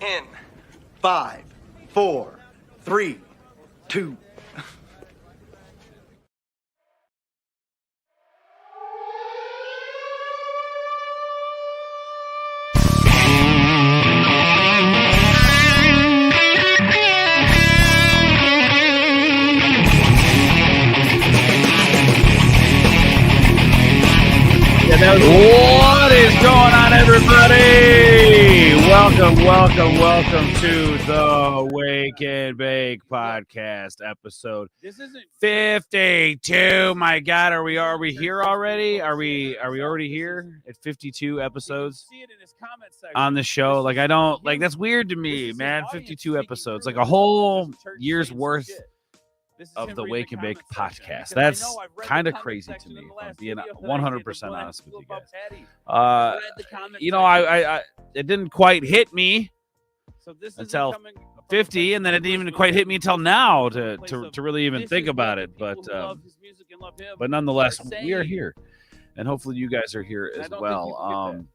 In 5, 4, 3, 2. What is going on, everybody? Welcome to the Wake and Bake Podcast episode. This isn't 52. My God, are we here already? Are we already here at 52 episodes see it in his comment section. on the show? Like, I don't like, that's weird to me, man. 52 episodes, like a whole year's worth of the Wake and Bake Podcast. That's kind of crazy to me, if I'm being 100% honest with you guys. I it didn't quite hit me until 50, and then it didn't even quite hit me until now to really even think about it. But nonetheless, we are here, and hopefully you guys are here as well.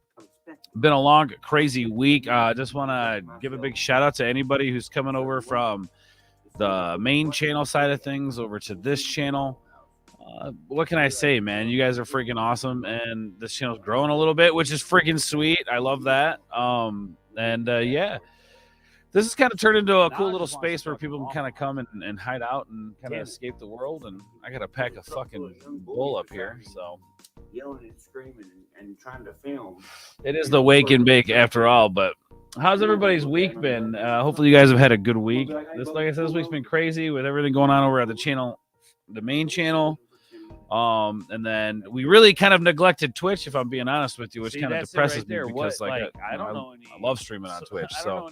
Been a long, crazy week. Just want to give a big shout out to anybody who's coming over from the main channel side of things over to this channel. What can I say, man? You guys are freaking awesome, and this channel's growing a little bit, which is freaking sweet. I love that. Yeah, this has kind of turned into a cool little space where people can kind of come and hide out and kind of escape the world. And I got to pack a fucking bowl up here, so yelling and screaming and trying to film. It is the wake and bake after all, but how's everybody's week been? Hopefully you guys have had a good week. Like I said, this week's been crazy with everything going on over at the channel, the main channel. And then we really kind of neglected Twitch, if I'm being honest with you, which kind of depresses me because I love streaming on Twitch. So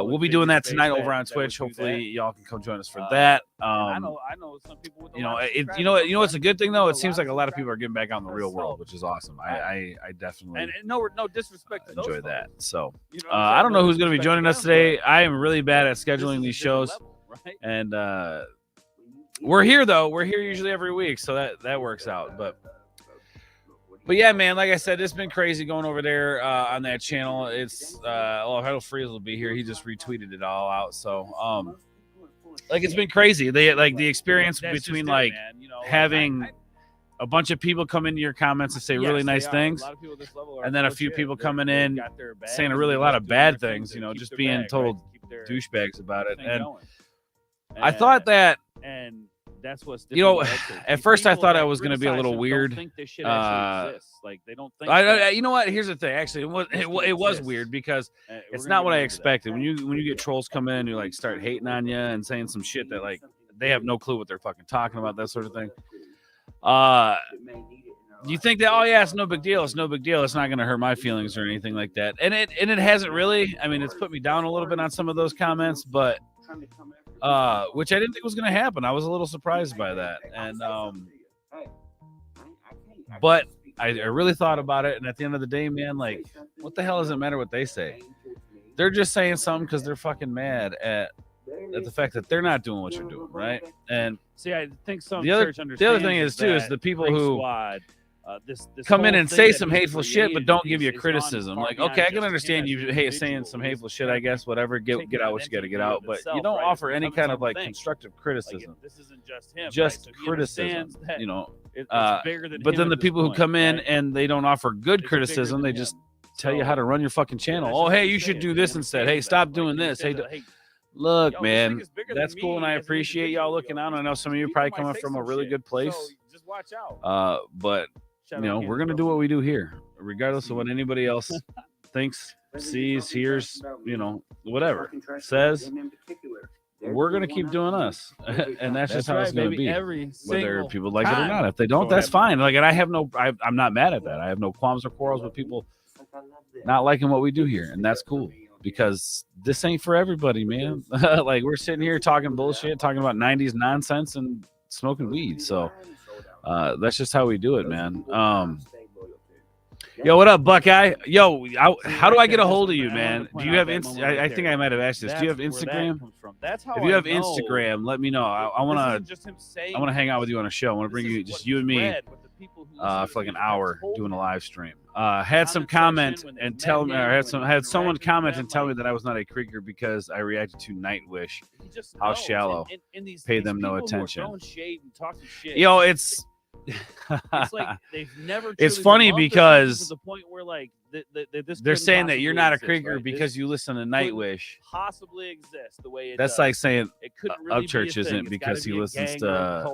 we'll be doing that tonight over on Twitch. Hopefully y'all can come join us for that. I know some people with you know what's a good thing though? It seems like a lot of people are getting back out in the real world, which is awesome. I definitely and no disrespect to enjoy that. So I don't know who's going to be joining us today. I am really bad at scheduling these shows, and we're here though. We're here usually every week, so that works out. But yeah, man, like I said, it's been crazy going over there on that channel. It's Hello Freeze will be here. He just retweeted it all out. So like it's been crazy. They like the experience between like having a bunch of people come into your comments and say really nice things, and then a few people coming in saying a lot of bad things. Just being total douchebags about it. And I thought that. And that's what's at first I thought I was going to be a little weird. Think this shit actually exists. Like they don't think. You know what? Here's the thing. Actually, it was weird because it's not what I expected. When you get trolls coming in who like start hating on you and saying some shit that like they have no clue what they're fucking talking about, that sort of thing. You think that it's no big deal. It's no big deal. It's not going to hurt my feelings or anything like that. And it hasn't really. I mean, it's put me down a little bit on some of those comments, but. Which I didn't think was going to happen. I was a little surprised by that. And, but I really thought about it. And at the end of the day, man, like, what the hell does it matter what they say? They're just saying something because they're fucking mad at the fact that they're not doing what you're doing, right? And see, I think the other thing is too is the people who this come in and say some hateful shit, but don't give you criticism. Like, okay, I can understand you saying some hateful shit, I guess, whatever. Get out what you got to get out, but you don't offer any kind of like constructive criticism. This isn't just him, just criticism. But then the people who come in and they don't offer good criticism, they just tell you how to run your fucking channel. Oh, hey, you should do this instead. Hey, stop doing this. Hey, look, man, that's cool, and I appreciate y'all looking out. I know some of you probably coming from a really good place. Just watch out. But we're going to do what we do here, regardless of what anybody else thinks, sees, hears, whatever, says. We're going to keep doing us. And that's just how it's going to be, whether people like it or not. If they don't, that's fine. Like, and I'm not mad at that. I have no qualms or quarrels with people not liking what we do here. And that's cool because this ain't for everybody, man. Like, we're sitting here talking bullshit, talking about 90s nonsense and smoking weed. So, that's just how we do it, man. Yo, what up, Buckeye? Yo, how do I get a hold of you, man? Do you have I think I might have asked this. Do you have Instagram? If you have Instagram, let me know. I want to hang out with you on a show. I want to bring you, just you and me, for like an hour doing a live stream. Had some comment and tell me, or had someone comment and tell me that I was not a Krieger because I reacted to Nightwish. How shallow. Pay them no attention. It's like they've never. It's funny because the point where like they're saying that you're not a Krieger because you listen to Nightwish. Possibly exist the way that's like saying Upchurch isn't because he listens to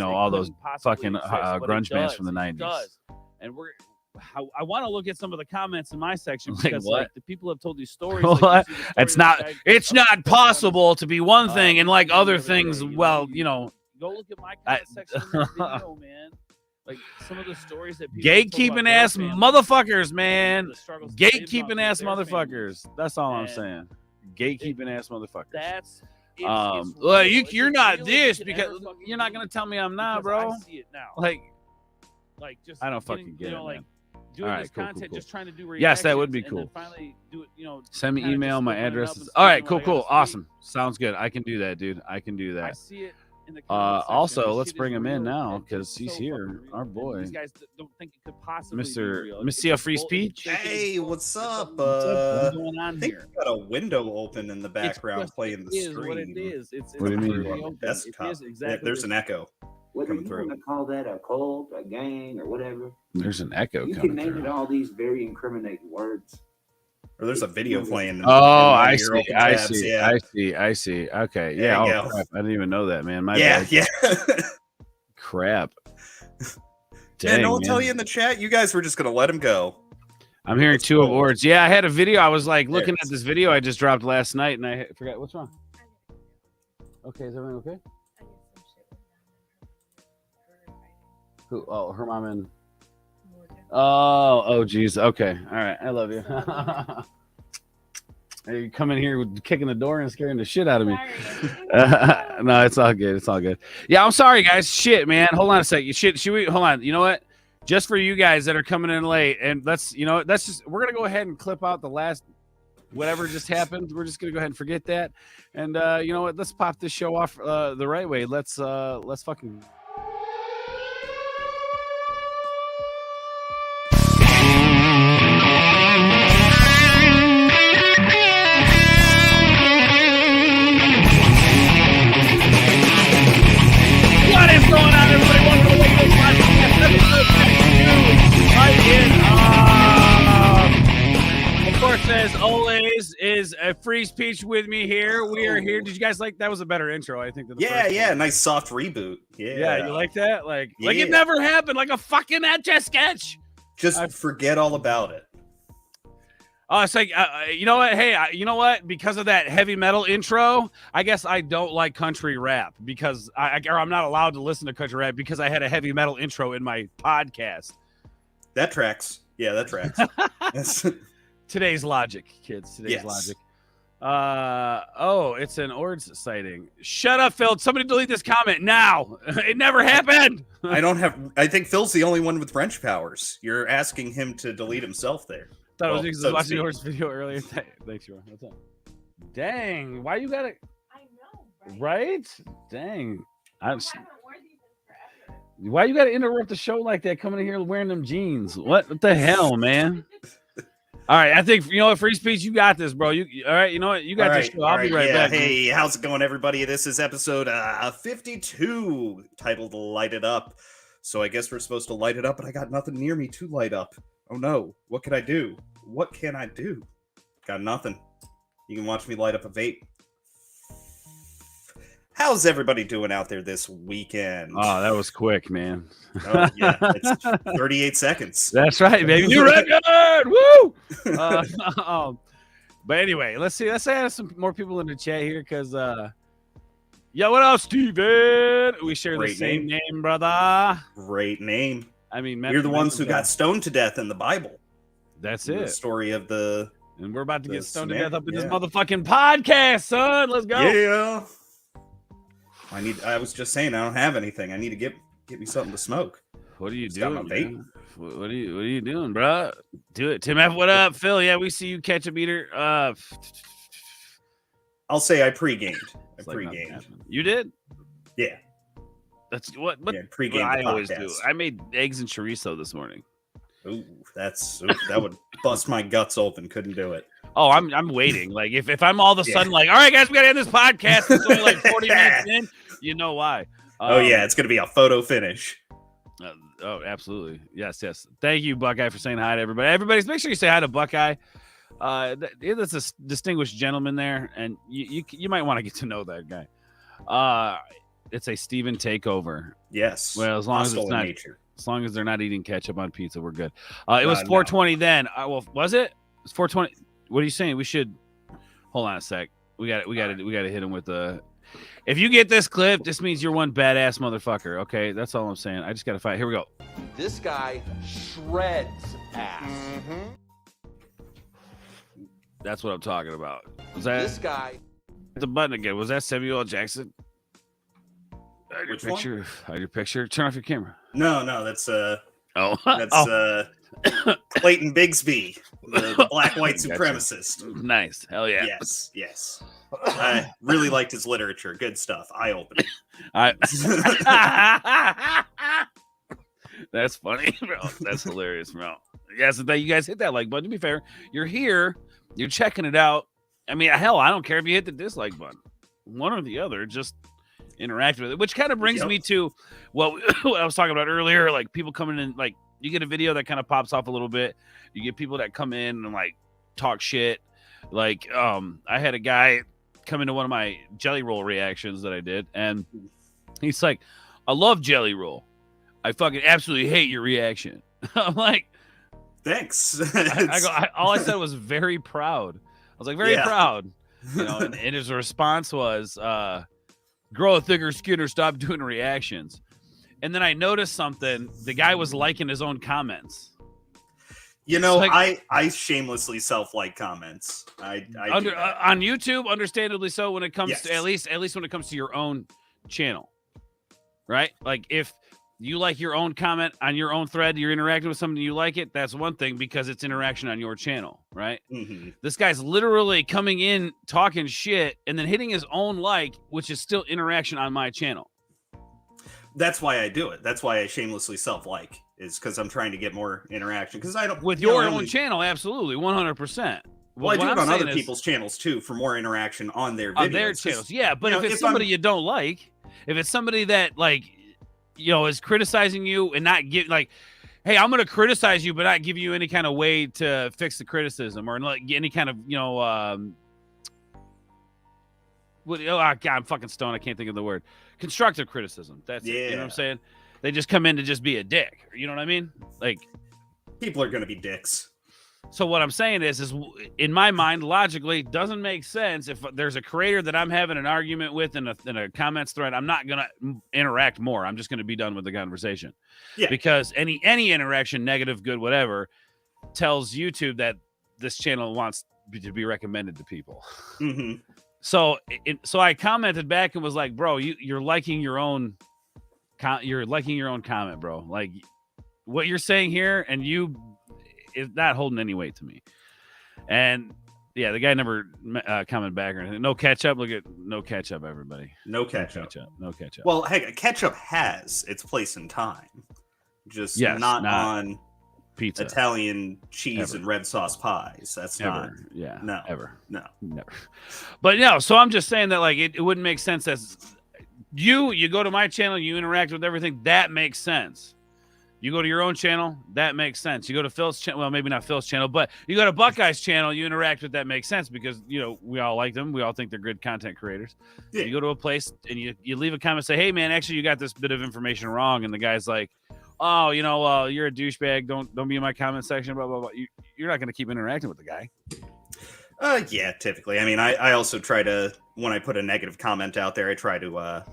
all those fucking grunge bands from the 90s. And I want to look at some of the comments in my section because like the people have told these stories. It's not possible to be one thing and like other things. Well, go look at my comment section in the video, man. Like some of the stories that gatekeeping ass motherfuckers, man. Gatekeeping ass motherfuckers. That's all I'm saying. Gatekeeping ass motherfuckers. That's well, you're not this because you're not gonna tell me I'm not, bro. I see it now. Like just I don't fucking get it, like man. doing All this right, content, cool. just trying to do reactions. Yes, that would be cool. Finally do it, send me email. My address is. All right, cool, awesome. Sounds good. I can do that, dude. I can do that. I see it. Also, let's bring him in now because he's here. Our boy, these guys don't think it could possibly Mr. Mr. Free Speech. Hey, what's up? What's going on I think here? got a window open in the background playing the screen. What it is. What do you mean? Desktop. There's an echo coming through. Want to call that a cult, a gang, or whatever? There's an echo you coming can name through. it all these very incriminating words. Or there's a video playing. I see. Okay, yeah. Crap. I didn't even know that, man. My bad. Yeah. Crap. Man, no one tell you in the chat. You guys were just gonna let him go. I'm hearing two of words. Yeah, I had a video. I was like looking at this video I just dropped last night, and I forgot what's wrong. Okay, is everything okay? Who? Oh, her mom and. Oh, geez. Okay, all right. I love you. Hey, you come in here kicking the door and scaring the shit out of me. No, it's all good. It's all good. Yeah, I'm sorry, guys. Shit, man. Hold on a second. Shit, should we? Hold on. You know what? Just for you guys that are coming in late, and that's just we're gonna go ahead and clip out the last whatever just happened. We're just gonna go ahead and forget that, and you know what? Let's pop this show off the right way. Let's fucking. What is going on, everybody? Welcome to the Potcast, episode 52. Right in. Of course, as always, is a free speech with me here. We are here. Did you guys like that? Was a better intro, I think. Than the first one. Nice soft reboot. Yeah, you like that? Like it never happened. Like a fucking Etch sketch. Just forget all about it. Oh, it's like, you know what? Hey, you know what? Because of that heavy metal intro, I guess I don't like country rap because I'm not allowed to listen to country rap because I had a heavy metal intro in my podcast. That tracks. Yeah, that tracks. Today's logic, kids. Today's logic. Oh, it's an Ords sighting. Shut up, Phil. Somebody delete this comment now. It never happened. I think Phil's the only one with wrench powers. You're asking him to delete himself there. Thought it was because I was watching the horse video earlier. Thanks, Ron. What's up? Dang, why you got it? I know, right? Dang, why you got to interrupt the show like that? Coming in here wearing them jeans. What the hell, man? All right, I think you know what, free speech. You got this, bro. You all right? You know what? You got this show. I'll be right back. Hey, how's it going, everybody? This is episode 52, titled "Light It Up." So I guess we're supposed to light it up, but I got nothing near me to light up. Oh no, what can I do? What can I do? Got nothing. You can watch me light up a vape. How's everybody doing out there this weekend? Oh, that was quick, man. Oh, yeah, it's 38 seconds. That's right, baby. New record! Woo! But anyway, let's see. Let's add some more people in the chat here because, yo, what up, Steven? We share the same name, brother. Great name. I mean, we're the ones who got stoned to death in the Bible. That's it. The story of the. And we're about to get stoned to death up in this motherfucking podcast, son. Let's go. Yeah. I was just saying, I don't have anything. I need to get me something to smoke. What are you doing? What are you doing, bro? Do it. Tim F, what up? Phil, yeah, we see you, ketchup eater. I'll say I pre-gamed. You did? Yeah. That's what pre-game. I always do. I made eggs and chorizo this morning. Ooh, that would bust my guts open. Couldn't do it. Oh, I'm waiting. Like if I'm all of a sudden like, all right, guys, we gotta end this podcast. It's only like 40 minutes in. You know why? It's gonna be a photo finish. Oh, absolutely. Yes. Thank you, Buckeye, for saying hi to everybody. Everybody, make sure you say hi to Buckeye. That's a distinguished gentleman there, and you might want to get to know that guy. It's a Steven takeover. Yes. Well, as long as they're not eating ketchup on pizza, we're good. It was 420 then. Well, was it? It was 420. What are you saying? We should hold on a sec. We got to hit him with the. If you get this clip, this means you're one badass motherfucker. Okay, that's all I'm saying. I just got to fight. Here we go. This guy shreds ass. Mm-hmm. That's what I'm talking about. Was that this guy? The button again. Was that Samuel L. Jackson? Hide your picture. Turn off your camera. No, that's Clayton Bigsby, the black-white supremacist. Nice. Hell yeah. Yes. I really liked his literature. Good stuff. Eye-opening. That's funny, bro. That's hilarious, bro. Yeah, so you guys hit that like button. To be fair, you're here. You're checking it out. I mean, hell, I don't care if you hit the dislike button. One or the other. Just interact with it, which kind of brings me to what I was talking about earlier. Like people coming in, like you get a video that kind of pops off a little bit. You get people that come in and like talk shit. Like I had a guy come into one of my jelly roll reactions that I did, and he's like, "I love jelly roll, I fucking absolutely hate your reaction. I'm like, thanks. All I said was very proud. I was like, very proud. You know, and his response was, grow a thicker skin or stop doing reactions. And then I noticed something. The guy was liking his own comments. You know, like, I shamelessly self-like comments. I on YouTube, understandably so. When it comes to at least when it comes to your own channel, right? Like if you like your own comment on your own thread, you're interacting with somebody you like it. That's one thing because it's interaction on your channel, right? Mm-hmm. This guy's literally coming in talking shit and then hitting his own like, which is still interaction on my channel. That's why I do it. That's why I shamelessly self-like, is because I'm trying to get more interaction. Because I don't with your own channel, absolutely, 100%. Well, I do it on other people's channels too for more interaction on their videos. On their channels, yeah. But if it's somebody you don't like, if it's somebody that like, you know, is criticizing you and not give like, hey, I'm going to criticize you, but not give you any kind of way to fix the criticism or like any kind of, you know, I'm fucking stoned. I can't think of the word. Constructive criticism. That's it. You know what I'm saying? They just come in to just be a dick. You know what I mean? Like, people are going to be dicks. So what I'm saying is in my mind, logically, doesn't make sense. If there's a creator that I'm having an argument with in a comments thread, I'm not going to interact more. I'm just going to be done with the conversation. Yeah. Because any interaction, negative, good, whatever, tells YouTube that this channel wants to be recommended to people. Mm-hmm. So I commented back and was like, bro, you're liking your own comment, bro. Like what you're saying here and you is not holding any weight to me. And yeah, the guy never commented back or anything. No catch up. Look at no catch up, everybody. No catch up. No catch up. Well, hey, catch up has its place in time. Just not on pizza, Italian cheese and red sauce pies. That's ever. Not. Yeah. No. Ever. No. Never. But no. So I'm just saying that like it wouldn't make sense as you go to my channel, you interact with everything. That makes sense. You go to your own channel, that makes sense. You go to Phil's channel, well, maybe not Phil's channel, but you go to Buckeye's channel, you interact with that makes sense because, you know, we all like them. We all think they're good content creators. Yeah. You go to a place and you leave a comment, say, hey, man, actually, you got this bit of information wrong. And the guy's like, oh, you know, you're a douchebag. Don't be in my comment section, blah, blah, blah. You're not going to keep interacting with the guy. Yeah, typically. I mean, I also try to, when I put a negative comment out there, I try to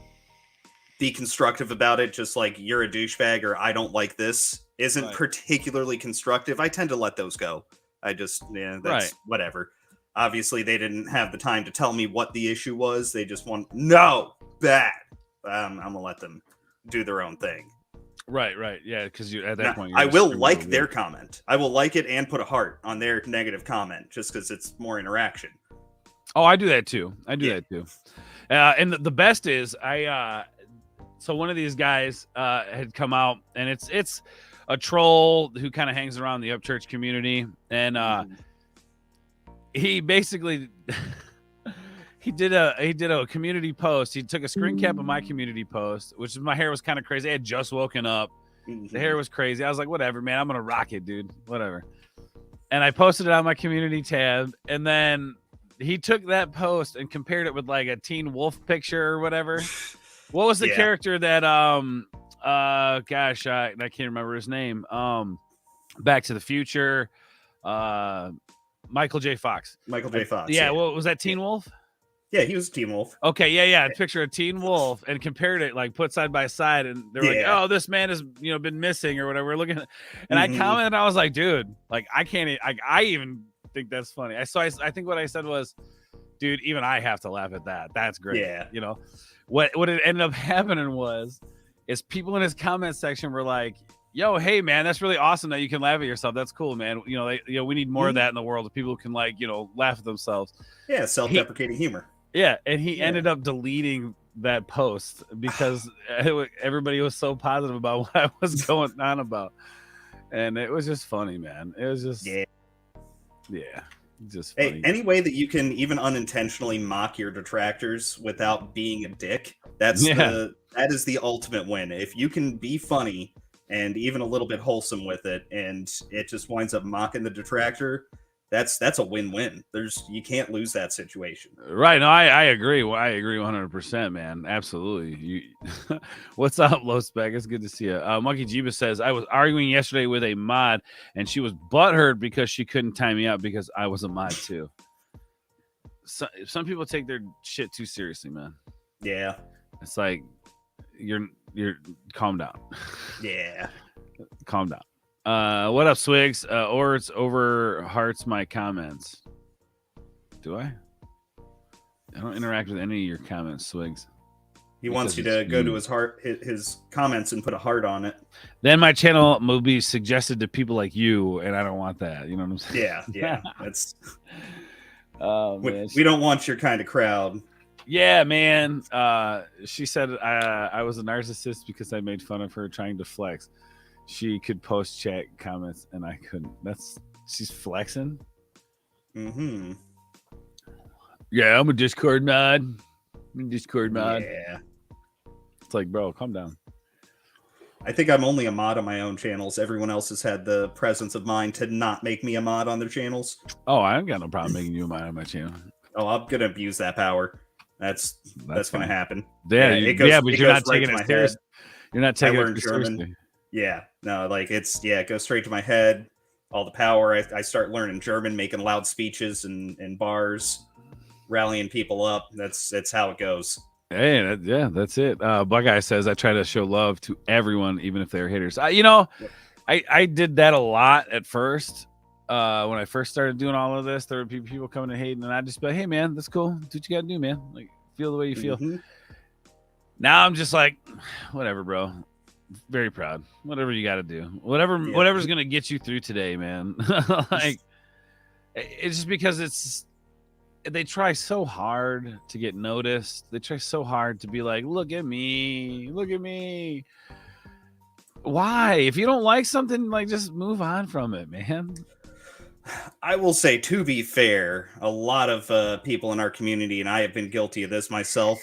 be constructive about it. Just like you're a douchebag or I don't like this isn't particularly constructive. I tend to let those go. That's whatever. Obviously, they didn't have the time to tell me what the issue was. They just want, bad. I'm going to let them do their own thing. Right. Yeah, because at that point, I will like their comment. I will like it and put a heart on their negative comment just because it's more interaction. Oh, I do that too. And the best is so one of these guys had come out, and it's a troll who kind of hangs around the Upchurch community, and he basically he did a community post. He took a screen cap of my community post, which my hair was kind of crazy. I had just woken up. The hair was crazy. I was like, whatever, man. I'm gonna rock it, dude. Whatever. And I posted it on my community tab, and then he took that post and compared it with like a Teen Wolf picture or whatever. What was the character that I can't remember his name. Back to the Future. Michael J. Fox. Yeah, what was that, Teen Wolf? Yeah, he was Teen Wolf. Okay, yeah. Picture of Teen Wolf and compared it, like put side by side, and they're like, "Oh, this man has been missing or whatever." We're looking at, and I commented, I was like, "Dude, like I can't. I even think that's funny." I think what I said was, "Dude, even I have to laugh at that. That's great." Yeah, What it ended up happening is people in his comment section were like, "Yo, hey man, that's really awesome that you can laugh at yourself. That's cool, man. We need more of that in the world. Of people who can laugh at themselves." Yeah, self-deprecating humor. Yeah, and he ended up deleting that post because everybody was so positive about what I was going on about, and it was just funny, man. It was just just funny. Hey, any way that you can even unintentionally mock your detractors without being a dick, that is the ultimate win. If you can be funny and even a little bit wholesome with it, and it just winds up mocking the detractor, that's a win-win. You can't lose that situation. Right. No, I agree. Well, I agree 100%, man. Absolutely. What's up, Low Spec? It's good to see you. Monkey Jeeba says, I was arguing yesterday with a mod, and she was butthurt because she couldn't time me out because I was a mod too. Some people take their shit too seriously, man. Yeah. It's like you're calm down. Yeah. Calm down. What up, Swigs? Or it's over hearts my comments. Do I? I don't interact with any of your comments, Swigs. He wants you to go to his comments and put a heart on it. Then my channel will be suggested to people like you, and I don't want that. You know what I'm saying? Yeah. That's. Man. We don't want your kind of crowd. Yeah, man. She said I was a narcissist because I made fun of her trying to flex. She could post chat comments and I couldn't. She's flexing. Mm-hmm. Yeah, I'm a Discord mod. Yeah. It's like, bro, calm down. I think I'm only a mod on my own channels. Everyone else has had the presence of mind to not make me a mod on their channels. Oh, I ain't got no problem making you a mod on my channel. Oh, I'm gonna abuse that power. That's gonna happen. Yeah, but you're not taking it seriously. You're not taking it seriously. Yeah, no, like it goes straight to my head. All the power. I start learning German, making loud speeches and bars, rallying people up. That's how it goes. Hey, that's it. Buckeye says I try to show love to everyone, even if they're haters. I did that a lot at first. When I first started doing all of this, there would be people coming and hating, and I'd just be like, "Hey, man, that's cool. Do what you got to do, man. Like, feel the way you feel." Mm-hmm. Now I'm just like, whatever, bro. Very proud. Whatever you got to do. Whatever's gonna get you through today, man. Like, it's just because they try so hard to get noticed. They try so hard to be like, look at me. Why? If you don't like something, like, just move on from it, man. I will say, to be fair, a lot of people in our community, and I have been guilty of this myself,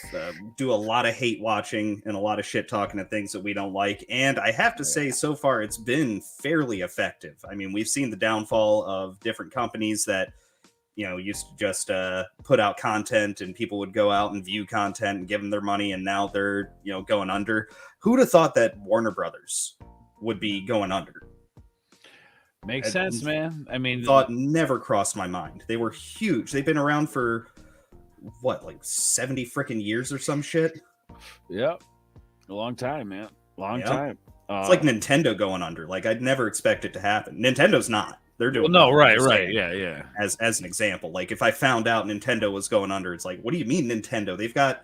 do a lot of hate watching and a lot of shit talking at things that we don't like. And I have to say, so far, it's been fairly effective. I mean, we've seen the downfall of different companies that, used to just put out content and people would go out and view content and give them their money. And now they're, going under. Who'd have thought that Warner Brothers would be going under? Makes sense, man. I mean, thought never crossed my mind. They were huge. They've been around for like 70 freaking years or some shit. Yep. A long time, man. Long time. It's like Nintendo going under. Like, I'd never expect it to happen. Nintendo's not. They're doing right. Yeah. As an example, like, if I found out Nintendo was going under, it's like, what do you mean Nintendo? They've got,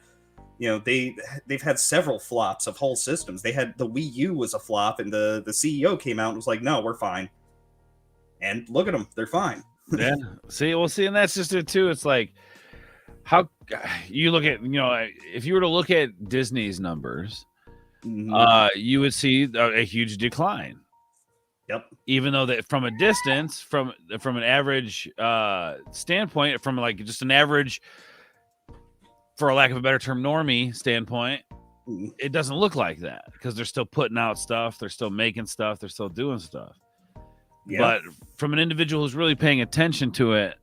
they've had several flops of whole systems. They had the Wii U was a flop, and the CEO came out and was like, no, we're fine. And look at them, they're fine. Yeah. See, and that's just it too. It's like, how you look at, if you were to look at Disney's numbers, you would see a huge decline. Yep. Even though that from a distance, from an average standpoint, from like just an average, for a lack of a better term, normie standpoint, it doesn't look like that because they're still putting out stuff, they're still making stuff, they're still doing stuff. Yeah. But from an individual who's really paying attention to it,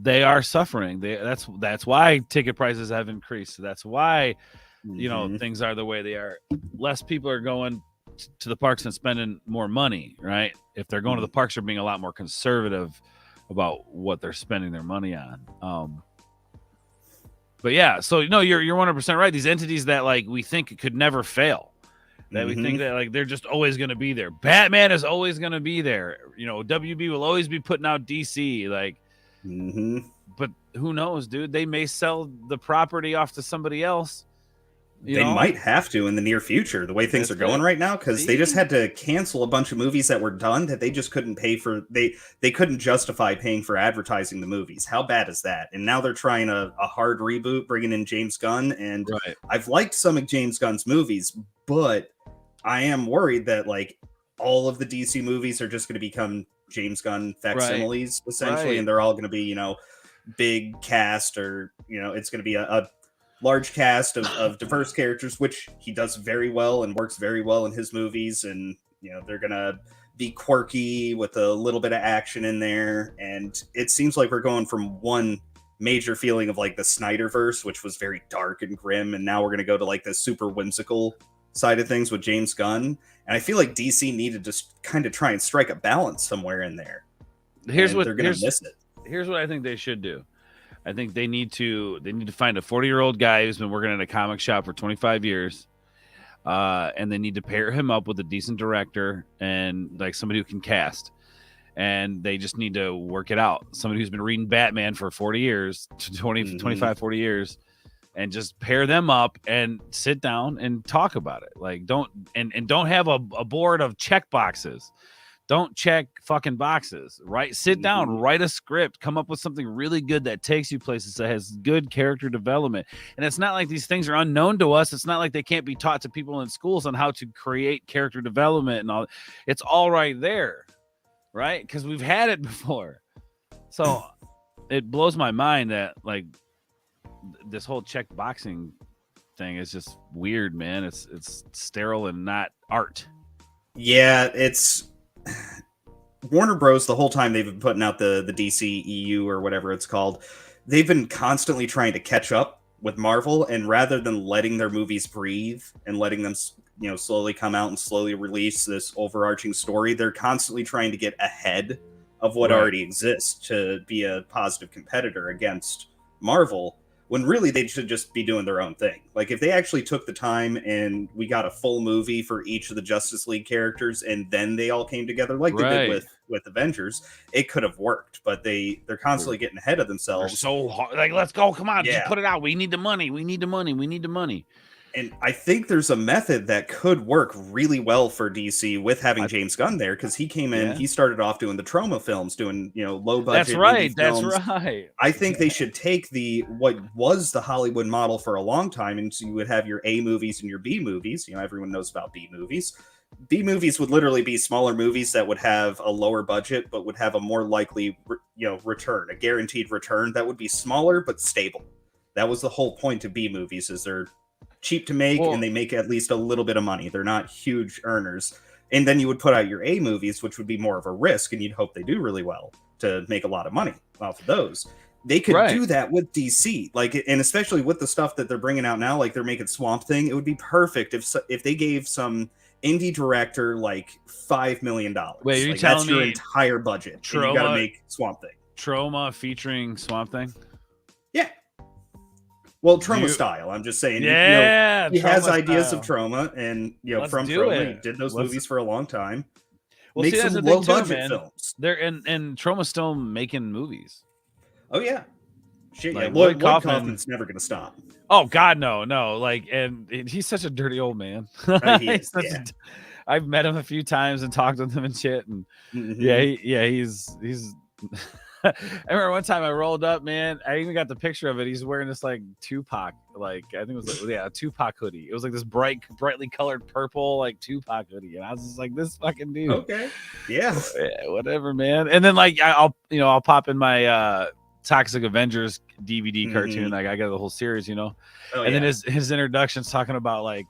they are suffering. That's why ticket prices have increased. That's why, things are the way they are. Less people are going to the parks and spending more money, right? If they're going to the parks, they're being a lot more conservative about what they're spending their money on. But yeah, so you're 100% right. These entities that like we think could never fail. That we think that like they're just always going to be there. Batman is always going to be there. WB will always be putting out DC. Like, but who knows, dude? They may sell the property off to somebody else. They might have to in the near future, the way things are going right now, because they just had to cancel a bunch of movies that were done that they just couldn't pay for. They couldn't justify paying for advertising the movies. How bad is that? And now they're trying a hard reboot, bringing in James Gunn. And I've liked some of James Gunn's movies, but I am worried that like all of the DC movies are just going to become James Gunn facsimiles essentially, and they're all going to be, big cast, or it's going to be a large cast of diverse characters, which he does very well and works very well in his movies, and they're gonna be quirky with a little bit of action in there. And it seems like we're going from one major feeling of like the Snyderverse, which was very dark and grim, and now we're going to go to like this super whimsical side of things with James Gunn. And I feel like DC needed to kind of try and strike a balance somewhere in there. They're going to miss it. Here's what I think they should do. I think they need to find a 40-year-old guy who's been working in a comic shop for 25 years. And they need to pair him up with a decent director and like somebody who can cast. And they just need to work it out. Somebody who's been reading Batman for 40 years, 25, 40 years, and just pair them up and sit down and talk about it. Like don't have a board of check boxes. Don't check fucking boxes, right? Sit down, write a script, come up with something really good that takes you places, that has good character development. And it's not like these things are unknown to us. It's not like they can't be taught to people in schools on how to create character development and all. It's all right there. Right? Because we've had it before. So it blows my mind that like this whole check boxing thing is just weird, man. It's sterile and not art. Yeah, it's Warner Bros. The whole time they've been putting out the DC EU or whatever it's called, they've been constantly trying to catch up with Marvel, and rather than letting their movies breathe and letting them slowly come out and slowly release this overarching story, they're constantly trying to get ahead of what already exists to be a positive competitor against Marvel, when really they should just be doing their own thing. Like if they actually took the time and we got a full movie for each of the Justice League characters and then they all came together like they did with Avengers, it could have worked. But they're constantly getting ahead of themselves. They're so hard. Like, let's go, come on, just put it out. We need the money. We need the money. And I think there's a method that could work really well for DC with having James Gunn there, because he came in, he started off doing the Troma films, doing low budget. That's right. I think they should take what was the Hollywood model for a long time, and so you would have your A movies and your B movies. Everyone knows about B movies. B movies would literally be smaller movies that would have a lower budget, but would have a more likely return, a guaranteed return that would be smaller but stable. That was the whole point of B movies, is they're cheap to make and they make at least a little bit of money. They're not huge earners. And then you would put out your A movies, which would be more of a risk, and you'd hope they do really well to make a lot of money off of those. They could do that with DC, and especially with the stuff that they're bringing out now, like they're making Swamp Thing. It would be perfect if they gave some indie director like $5 million. Wait, you're telling that's me your entire budget? Troma, you got to make Swamp Thing. Troma featuring Swamp Thing. Yeah. Well, Troma style. I'm just saying. Yeah, he has ideas of Troma, and from Troma, he did those movies for a long time. Make some low budget films. They're and Troma's still making movies. Oh yeah, shit. Like, yeah, Lloyd Kaufman's never gonna stop. Oh God, no. Like, and he's such a dirty old man. He is, I've met him a few times and talked with him and shit, and he's. I remember one time I rolled up, man. I even got the picture of it. He's wearing this like Tupac, I think it was a Tupac hoodie. It was like this brightly colored purple like Tupac hoodie, and I was just like, this fucking dude. Okay, yeah, whatever, man. And then like I'll pop in my Toxic Avengers DVD cartoon. Like I got the whole series, and then his introduction's talking about like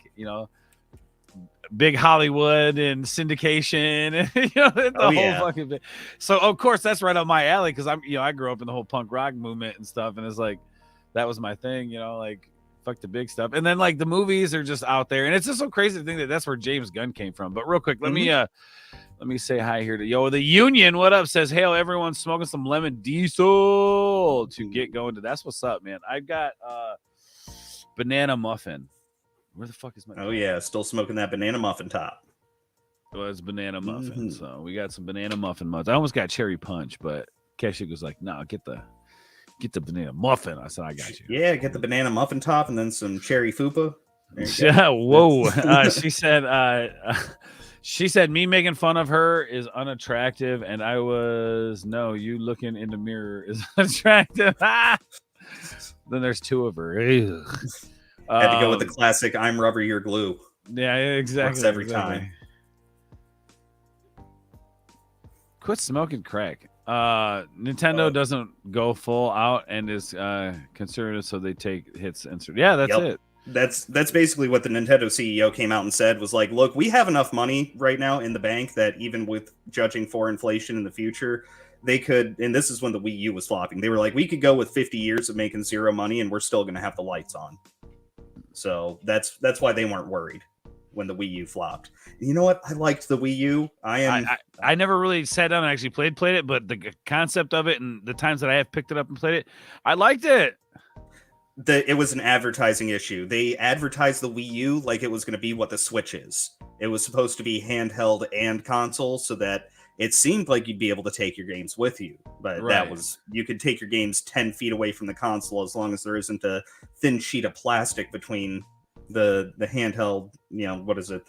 big Hollywood and syndication and the whole fucking bit. So of course that's right up my alley, because I grew up in the whole punk rock movement and stuff, and it's like that was my thing, like fuck the big stuff. And then like the movies are just out there, and it's just so crazy to think that that's where James Gunn came from. But real quick, let me say hi here to the Union. What up? Says, hey, everyone's smoking some lemon diesel to get going. That's what's up, man. I've got banana muffin. Where the fuck is my? Oh yeah, still smoking that banana muffin top. It was banana muffin, so we got some banana muffin muffins. I almost got cherry punch, but Kesha was like, "No, get the banana muffin." I said, "I got you." Yeah, get the banana muffin top and then some cherry fupa. Yeah, whoa. She said me making fun of her is unattractive, and I was you looking in the mirror is unattractive. Then there's two of her. Had to go with the classic "I'm rubber, you're glue." Yeah, exactly. Works every time. Quit smoking crack. Nintendo doesn't go full out and is conservative, so they take hits and yeah, that's it. That's basically what the Nintendo CEO came out and said, was like, look, we have enough money right now in the bank that even with judging for inflation in the future, they could, and this is when the Wii U was flopping, they were like, we could go with 50 years of making zero money and we're still going to have the lights on. So that's why they weren't worried when the Wii U flopped. And you know what? I liked the Wii U. I never really sat down and actually played it, but the concept of it and the times that I have picked it up and played it, I liked it. It was an advertising issue. They advertised the Wii U like it was going to be what the Switch is. It was supposed to be handheld and console, so that it seemed like you'd be able to take your games with you. But that was, you could take your games 10 feet away from the console as long as there isn't a thin sheet of plastic between the handheld, what is it?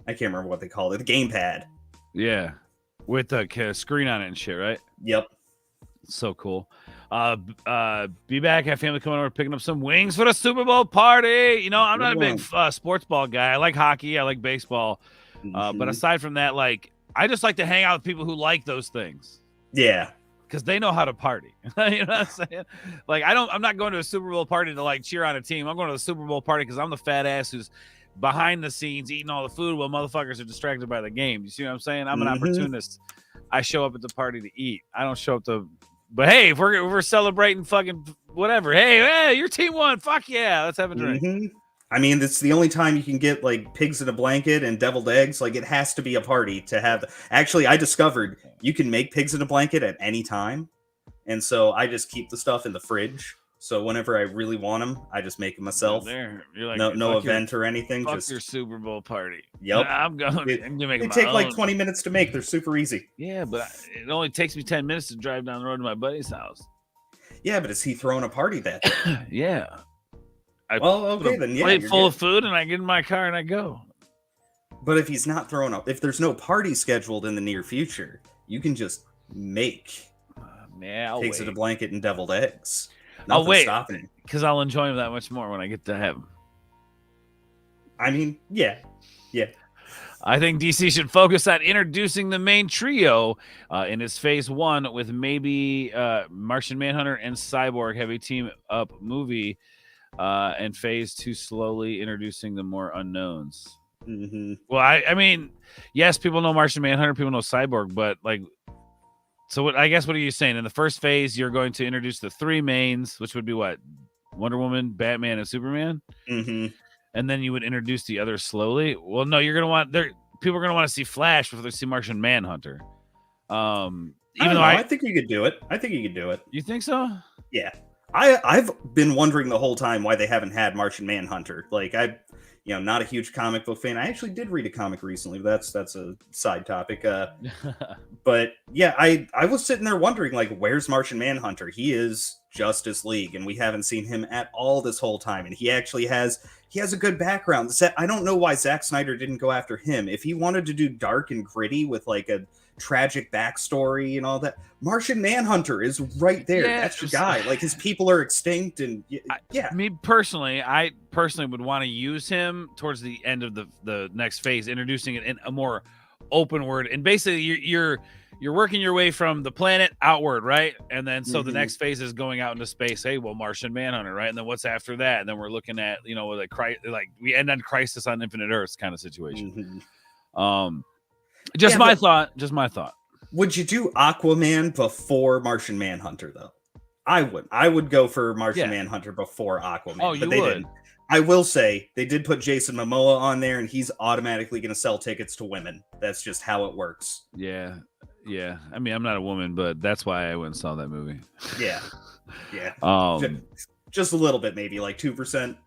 I can't remember what they call it. The gamepad. Yeah. With the screen on it and shit, right? Yep. So cool. Be back. Have family coming over picking up some wings for the Super Bowl party. I'm not a big sports ball guy. I like hockey. I like baseball. But aside from that, I just like to hang out with people who like those things. Yeah. Because they know how to party. You know what I'm saying? I'm not going to a Super Bowl party to cheer on a team. I'm going to a Super Bowl party because I'm the fat ass who's behind the scenes eating all the food while motherfuckers are distracted by the game. You see what I'm saying? I'm an opportunist. I show up at the party to eat. I don't show up to. But hey, if we're celebrating fucking whatever, hey, your team won. Fuck yeah, let's have a drink. I mean, it's the only time you can get pigs in a blanket and deviled eggs. It has to be a party to have. Actually, I discovered you can make pigs in a blanket at any time, and so I just keep the stuff in the fridge. So whenever I really want them, I just make them myself. You're no event or anything. Fuck just your Super Bowl party. Yep. I'm going. They take 20 minutes to make. They're super easy. Yeah, but it only takes me 10 minutes to drive down the road to my buddy's house. Yeah, but is he throwing a party then? Yeah. Okay, then yeah. Plate full of food, and I get in my car and I go. But if he's not throwing up, if there's no party scheduled in the near future, you can just make pigs in a blanket and deviled eggs. I'll wait, because I'll enjoy them that much more when I get to have them. I mean, yeah. I think DC should focus on introducing the main trio in its phase 1 with maybe Martian Manhunter and Cyborg have a team-up movie, and phase 2 slowly introducing the more unknowns. Well, I mean, yes, people know Martian Manhunter, people know Cyborg, but so what are you saying? In the first phase, you're going to introduce the 3 mains, which would be what? Wonder Woman, Batman, and Superman? And then you would introduce the others slowly? Well, no, you're going to want... People are going to want to see Flash before they see Martian Manhunter. I think you could do it. You think so? Yeah. I've been wondering the whole time why they haven't had Martian Manhunter. Not a huge comic book fan. I actually did read a comic recently, but that's a side topic. But yeah, I was sitting there wondering, where's Martian Manhunter? He is Justice League, and we haven't seen him at all this whole time. And he actually has a good background. I don't know why Zack Snyder didn't go after him. If he wanted to do dark and gritty with a tragic backstory and all that, Martian Manhunter is right there. Yeah, that's your guy. His people are extinct, and I personally would want to use him towards the end of the next phase, introducing it in a more open word. And basically, you're working your way from the planet outward, right? And then so the next phase is going out into space. Hey, well, Martian Manhunter, right? And then what's after that? And then we're looking at we end on Crisis on Infinite Earths kind of situation. Just my thought. Would you do Aquaman before Martian Manhunter, though? I would. I would go for Martian Manhunter before Aquaman. Oh, you would? Didn't. I will say, they did put Jason Momoa on there, and he's automatically going to sell tickets to women. That's just how it works. Yeah. I mean, I'm not a woman, but that's why I went and saw that movie. Yeah. Just a little bit, maybe, 2%.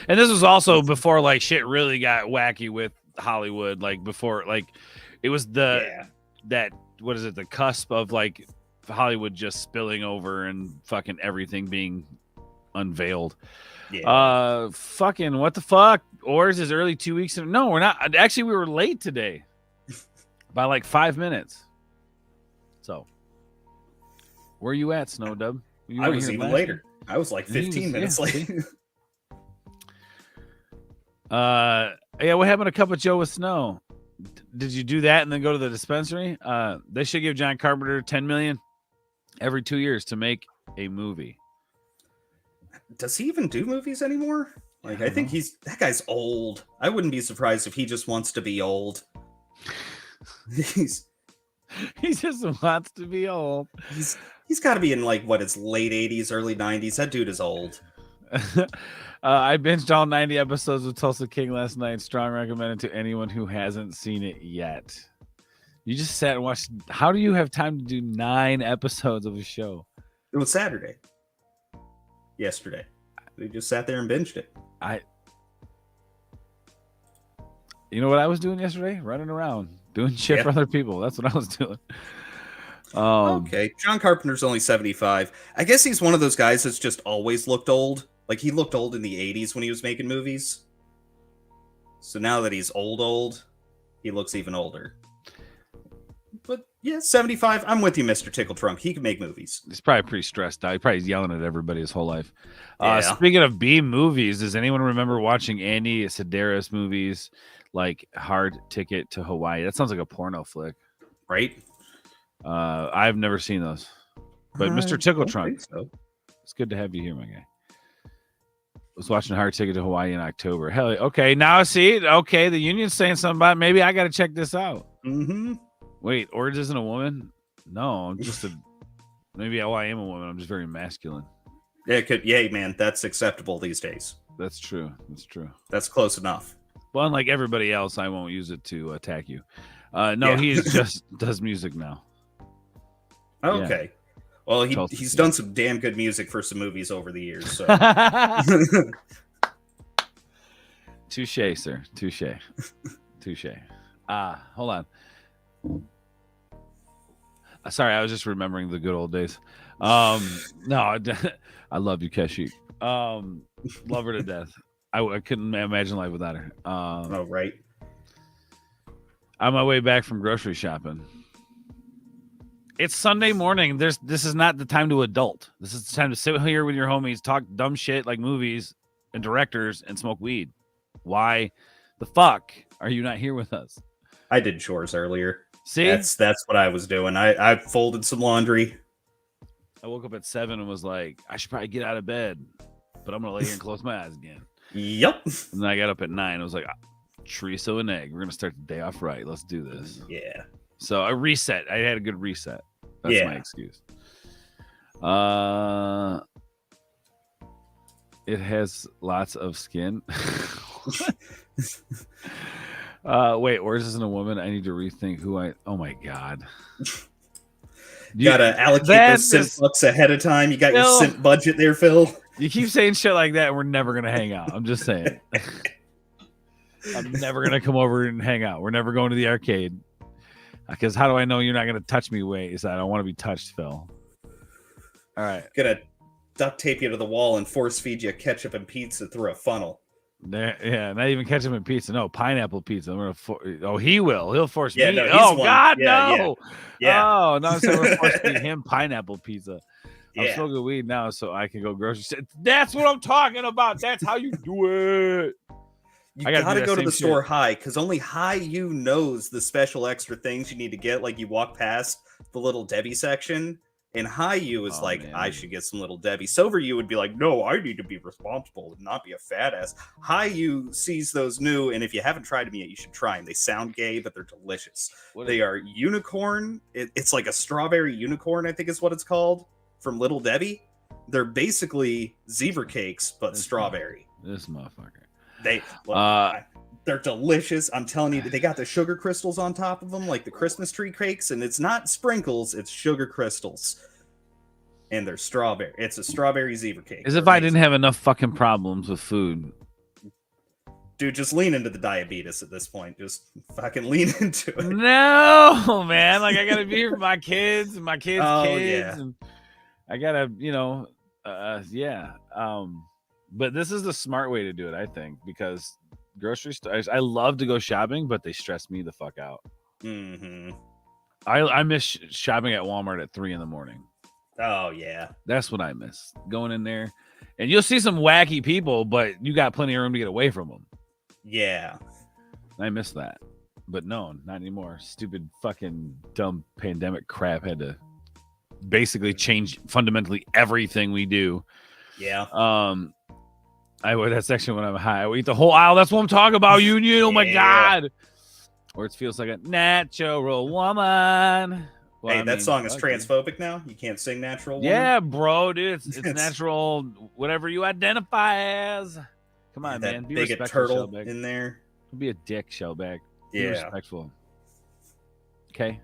And this was also before, shit really got wacky with Hollywood, before it was the cusp of Hollywood just spilling over and fucking everything being unveiled. Fucking what the fuck? Ours is early 2 weeks. No, we're not. Actually, we were late today by 5 minutes. So where you at, Snow Dub? I was even later. I was 15 minutes late. Yeah, what happened to Cup of Joe with Snow? Did you do that and then go to the dispensary? They should give John Carpenter $10 million every 2 years to make a movie. Does he even do movies anymore? Like, I think that guy's old. I wouldn't be surprised if he just wants to be old. He just wants to be old. He's got to be in like his late 80s, early 90s. That dude is old. I binged all 90 episodes of Tulsa King last night. Strong recommended to anyone who hasn't seen it yet. You just sat and watched. How do you have time to do 9 episodes of a show? It was Saturday. Yesterday. We just sat there and binged it. You know what I was doing yesterday? Running around, doing shit for other people. That's what I was doing. Okay. John Carpenter's only 75. I guess he's one of those guys that's just always looked old. Like, he looked old in the 80s when he was making movies. So now that he's old, he looks even older. But yeah, 75. I'm with you, Mr. Tickle Trunk. He can make movies. He's probably pretty stressed out. He's probably yelling at everybody his whole life. Yeah. Speaking of B movies, does anyone remember watching Andy Sedaris movies like Hard Ticket to Hawaii? That sounds like a porno flick. Right? I've never seen those. But Mr. Tickle Trunk, so. It's good to have you here, my guy. I was watching Hard Ticket to Hawaii in October. Hell, okay, now see, okay, the union's saying something about it. Maybe I got to check this out. Mm-hmm. Wait, Orange isn't a woman? No, I'm just maybe I am a woman. I'm just very masculine. Yeah, yay, man, that's acceptable these days. That's true. That's true. That's close enough. Well, unlike everybody else, I won't use it to attack you. No, he just does music now. Okay. Yeah. Well, he's done some damn good music for some movies over the years. So. Touche, sir. Touche. Hold on. Sorry, I was just remembering the good old days. No, I love you, Keshi. Love her to death. I couldn't imagine life without her. Oh, right. On my way back from grocery shopping. It's Sunday morning. This is not the time to adult. This is the time to sit here with your homies, talk dumb shit like movies and directors, and smoke weed. Why the fuck are you not here with us? I did chores earlier. See? That's what I was doing. I folded some laundry. I woke up at 7 and was like, I should probably get out of bed, but I'm going to lay here and close my eyes again. Yep. And then I got up at 9. I was like, chorizo and egg. We're going to start the day off right. Let's do this. Yeah. So I reset. I had a good reset. That's my excuse. It has lots of skin. Wait, Orange isn't a woman. I need to rethink who I. Oh my god. You gotta allocate those cent bucks ahead of time. You got your cent budget there, Phil. You keep saying shit like that, and we're never gonna hang out. I'm just saying. I'm never gonna come over and hang out. We're never going to the arcade. Because how do I know you're not gonna touch me? Wait, I don't want to be touched, Phil. All right. Gonna duct tape you to the wall and force feed you ketchup and pizza through a funnel. Yeah, not even ketchup and pizza. No, pineapple pizza. I'm gonna he will. He'll force me. No, oh one. God, yeah, no. Yeah. Oh no, so we're forcing him pineapple pizza. Yeah. I'm smoking weed now, so I can go grocery. That's what I'm talking about. That's how you do it. You gotta go to the store high, because only High You knows the special extra things you need to get. Like you walk past the Little Debbie section, and High You is man. I should get some Little Debbie. Sober You would be like, no, I need to be responsible and not be a fat ass. High You sees those new, and if you haven't tried them yet, you should try them. They sound gay, but they're delicious. They are unicorn. It's like a strawberry unicorn, I think is what it's called, from Little Debbie. They're basically zebra cakes, but strawberry. This motherfucker. They're delicious. I'm telling you, they got the sugar crystals on top of them, like the Christmas tree cakes, and it's not sprinkles, it's sugar crystals. And they're strawberry. It's a strawberry zebra cake. As if I didn't have enough fucking problems with food. Dude, just lean into the diabetes at this point. Just fucking lean into it. No, man. Like, I gotta be here for my kids and my kids' kids. Yeah. And I gotta, but this is the smart way to do it, I think, because grocery stores, I love to go shopping, but they stress me the fuck out. Mm-hmm. I miss shopping at Walmart at 3 a.m. Oh, yeah. That's what I miss. Going in there. And you'll see some wacky people, but you got plenty of room to get away from them. Yeah. I miss that. But no, not anymore. Stupid fucking dumb pandemic crap had to basically change fundamentally everything we do. Yeah. I wear that section when I'm high. I eat the whole aisle. That's what I'm talking about, Union. Oh my God. Or it feels like a natural woman. Well, Hey, that song is fuck transphobic now. You can't sing natural woman. Yeah, bro, dude. It's natural, whatever you identify as. Come on, man. Be bigot respectful, turtle Shellback. in there. Don't be a dick, Shellback. Be Yeah. respectful. Okay.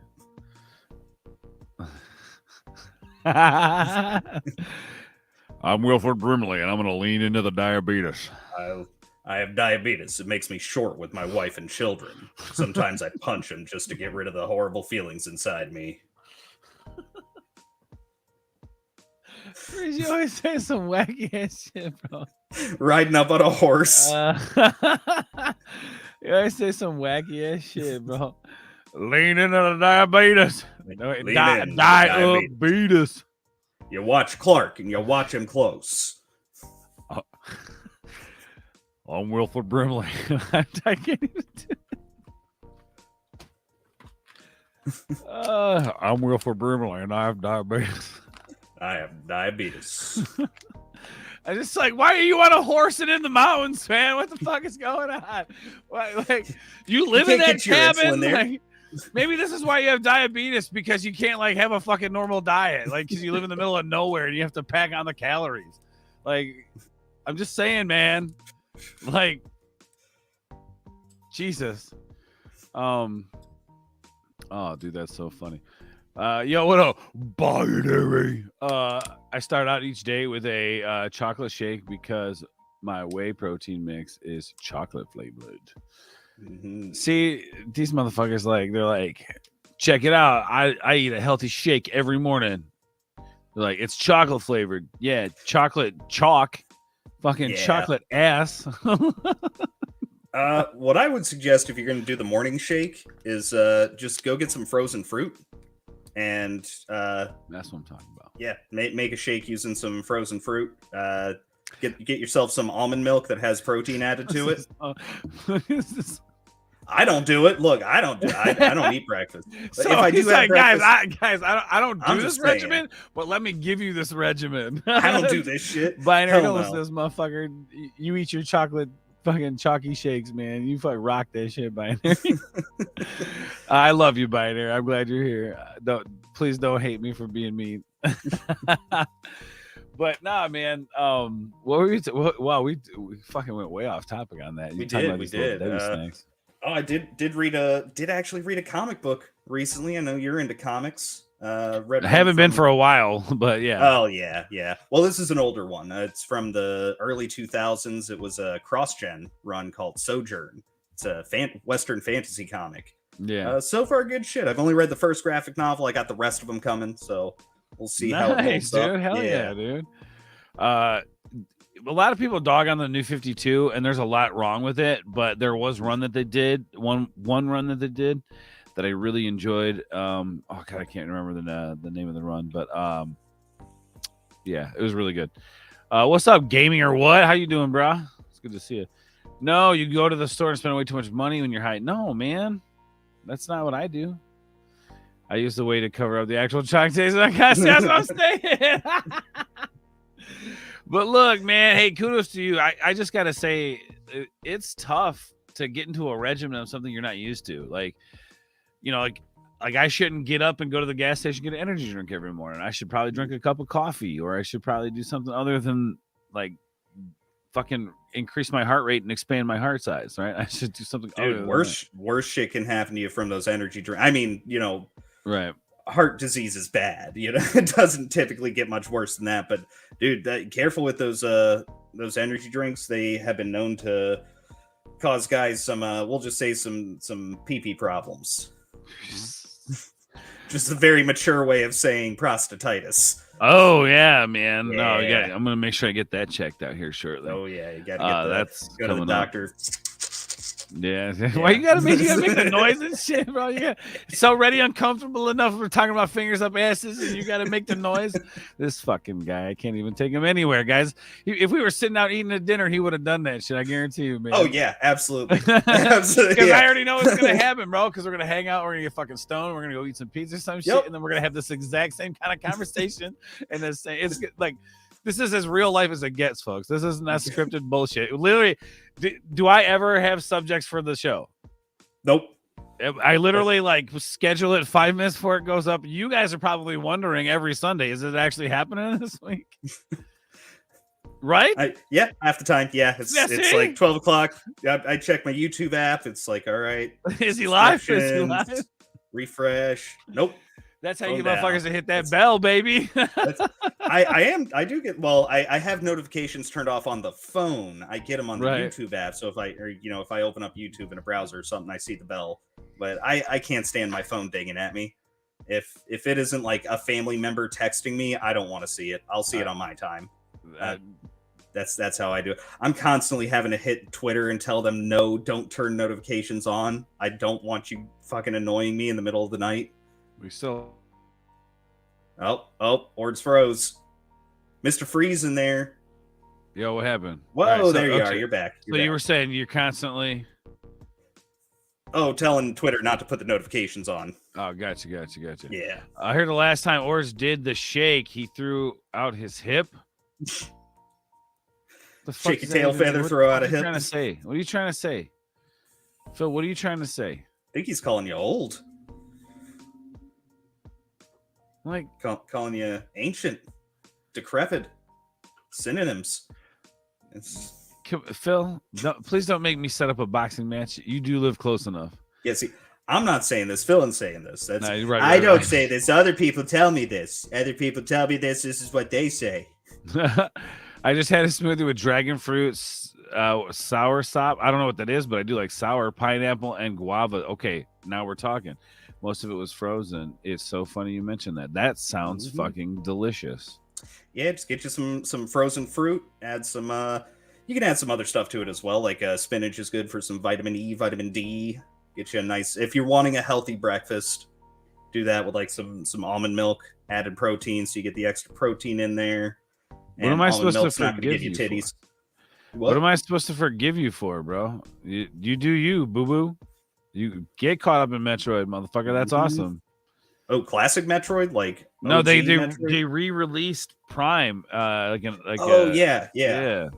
I'm Wilford Brimley, and I'm going to lean into the diabetes. I have diabetes. It makes me short with my wife and children. Sometimes I punch them just to get rid of the horrible feelings inside me. You always say some wacky ass shit, bro. Riding up on a horse. You always say some wacky ass shit, bro. Lean into the diabetes. Diabetes. You watch Clark and you watch him close. I'm Wilford Brimley. I can't even do it. I'm Wilford Brimley, and I have diabetes. I have diabetes. I just like, why are you on a horse and in the mountains, man? What the fuck is going on? Why, like, you live in that cabin? Like, maybe this is why you have diabetes, because you can't like have a fucking normal diet, like because you live in the middle of nowhere and you have to pack on the calories. Like, I'm just saying, man. Like, Jesus. Oh, dude, that's so funny. Yo, what up, binary? I start out each day with a chocolate shake because my whey protein mix is chocolate flavored. Mm-hmm. See, these motherfuckers, like, they're like, check it out. I eat a healthy shake every morning. They're like, it's chocolate flavored. Yeah, chocolate chalk. Fucking chocolate ass. What I would suggest if you're going to do the morning shake is just go get some frozen fruit. And that's what I'm talking about. Yeah, make a shake using some frozen fruit. Get yourself some almond milk that has protein added to it. What is this? I don't do it. Look, I don't eat breakfast. But so if I do have breakfast, guys, I don't do this regimen, but let me give you this regimen. I don't do this shit. Binary, don't listen to this motherfucker. You eat your chocolate fucking chalky shakes, man. You fucking rock that shit, Binary. I love you, Binary. I'm glad you're here. Please don't hate me for being mean. But nah, man. What were you? Wow, we fucking went way off topic on that. We did. I did actually read a comic book recently. I know you're into comics. I haven't been for a while, but yeah. Oh yeah. Well, this is an older one. It's from the early 2000s. It was a cross-gen run called Sojourn. It's a Western fantasy comic. Yeah. So far, good shit. I've only read the first graphic novel. I got the rest of them coming, so we'll see how it holds dude. up. Hell yeah, dude. A lot of people dog on the new 52, and there's a lot wrong with it. But there was one that they did, one run that they did that I really enjoyed. Oh god, I can't remember the name of the run, but yeah, it was really good. What's up, gaming or what? How you doing, bro? It's good to see you. No, you go to the store and spend way too much money when you're high. No, man, that's not what I do. I use the way to cover up the actual chalk taste. That's what I'm saying. But look, man, hey, kudos to you. I just got to say, it's tough to get into a regimen of something you're not used to. Like, you know, like I shouldn't get up and go to the gas station and get an energy drink every morning. I should probably drink a cup of coffee, or I should probably do something other than like fucking increase my heart rate and expand my heart size, right? I should do something. Dude, worse shit can happen to you from those energy drinks. I mean, you know, right. Heart disease is bad, you know. It doesn't typically get much worse than that, but dude, careful with those energy drinks. They have been known to cause guys some we'll just say some pee-pee problems. Just a very mature way of saying prostatitis. Oh yeah, man. Yeah. No, yeah, I'm gonna make sure I get that checked out here shortly. Oh yeah, you gotta go to the doctor. Yeah. Why you gotta make the noise and shit, bro? You so already uncomfortable enough. We're talking about fingers up asses, and you gotta make the noise. This fucking guy, I can't even take him anywhere, guys. If we were sitting out eating a dinner, he would have done that shit. I guarantee you, man. Oh yeah, absolutely, absolutely. Because I already know what's gonna happen, bro. Because we're gonna hang out, we're gonna get fucking stoned, we're gonna go eat some pizza or some shit, and then we're gonna have this exact same kind of conversation. And it's like This is as real life as it gets, folks. This isn't that scripted bullshit. Literally, do I ever have subjects for the show? Nope. I literally like schedule it 5 minutes before it goes up. You guys are probably wondering every Sunday, is it actually happening this week? Right? Yeah, half the time. Yeah, it's like 12 o'clock. I check my YouTube app. It's like, all right. Is he live? Is he live? Refresh. Nope. That's how you motherfuckers hit that bell, baby. I do get, I have notifications turned off on the phone. I get them on the YouTube app. So if I open up YouTube in a browser or something, I see the bell. But I can't stand my phone dinging at me. If it isn't like a family member texting me, I don't want to see it. I'll see it on my time. That's how I do it. I'm constantly having to hit Twitter and tell them, no, don't turn notifications on. I don't want you fucking annoying me in the middle of the night. We still. Ord's froze. Mr. Freeze in there. Yo, what happened? Whoa, there you are. You're back. You were saying you're constantly. Telling Twitter not to put the notifications on. Oh, gotcha. Yeah. I heard the last time Orz did the shake, he threw out his hip. Shake your tail feather, throw out a hip. What are you trying to say? Phil, what are you trying to say? I think he's calling you old. Like calling you ancient, decrepit. Synonyms. Phil, please don't make me set up a boxing match. You do live close enough. Yeah, see, I'm not saying this. Phil's saying this. That's right, I don't say this. Other people tell me this. Other people tell me this. This is what they say. I just had a smoothie with dragon fruit, sour sop. I don't know what that is, but I do like sour, pineapple, and guava. Okay, now we're talking. Most of it was frozen. It's so funny you mentioned that. That sounds fucking delicious. Yeah, just get you some frozen fruit. Add some. You can add some other stuff to it as well. Like spinach is good for some vitamin E, vitamin D. Get you a nice. If you're wanting a healthy breakfast, do that with like some almond milk, added protein, so you get the extra protein in there. What am I supposed to forgive you titties? What am I supposed to forgive you for, bro? You do you, boo boo. You get caught up in Metroid, motherfucker. That's awesome. Oh, classic Metroid, like no, they re-released Prime, yeah.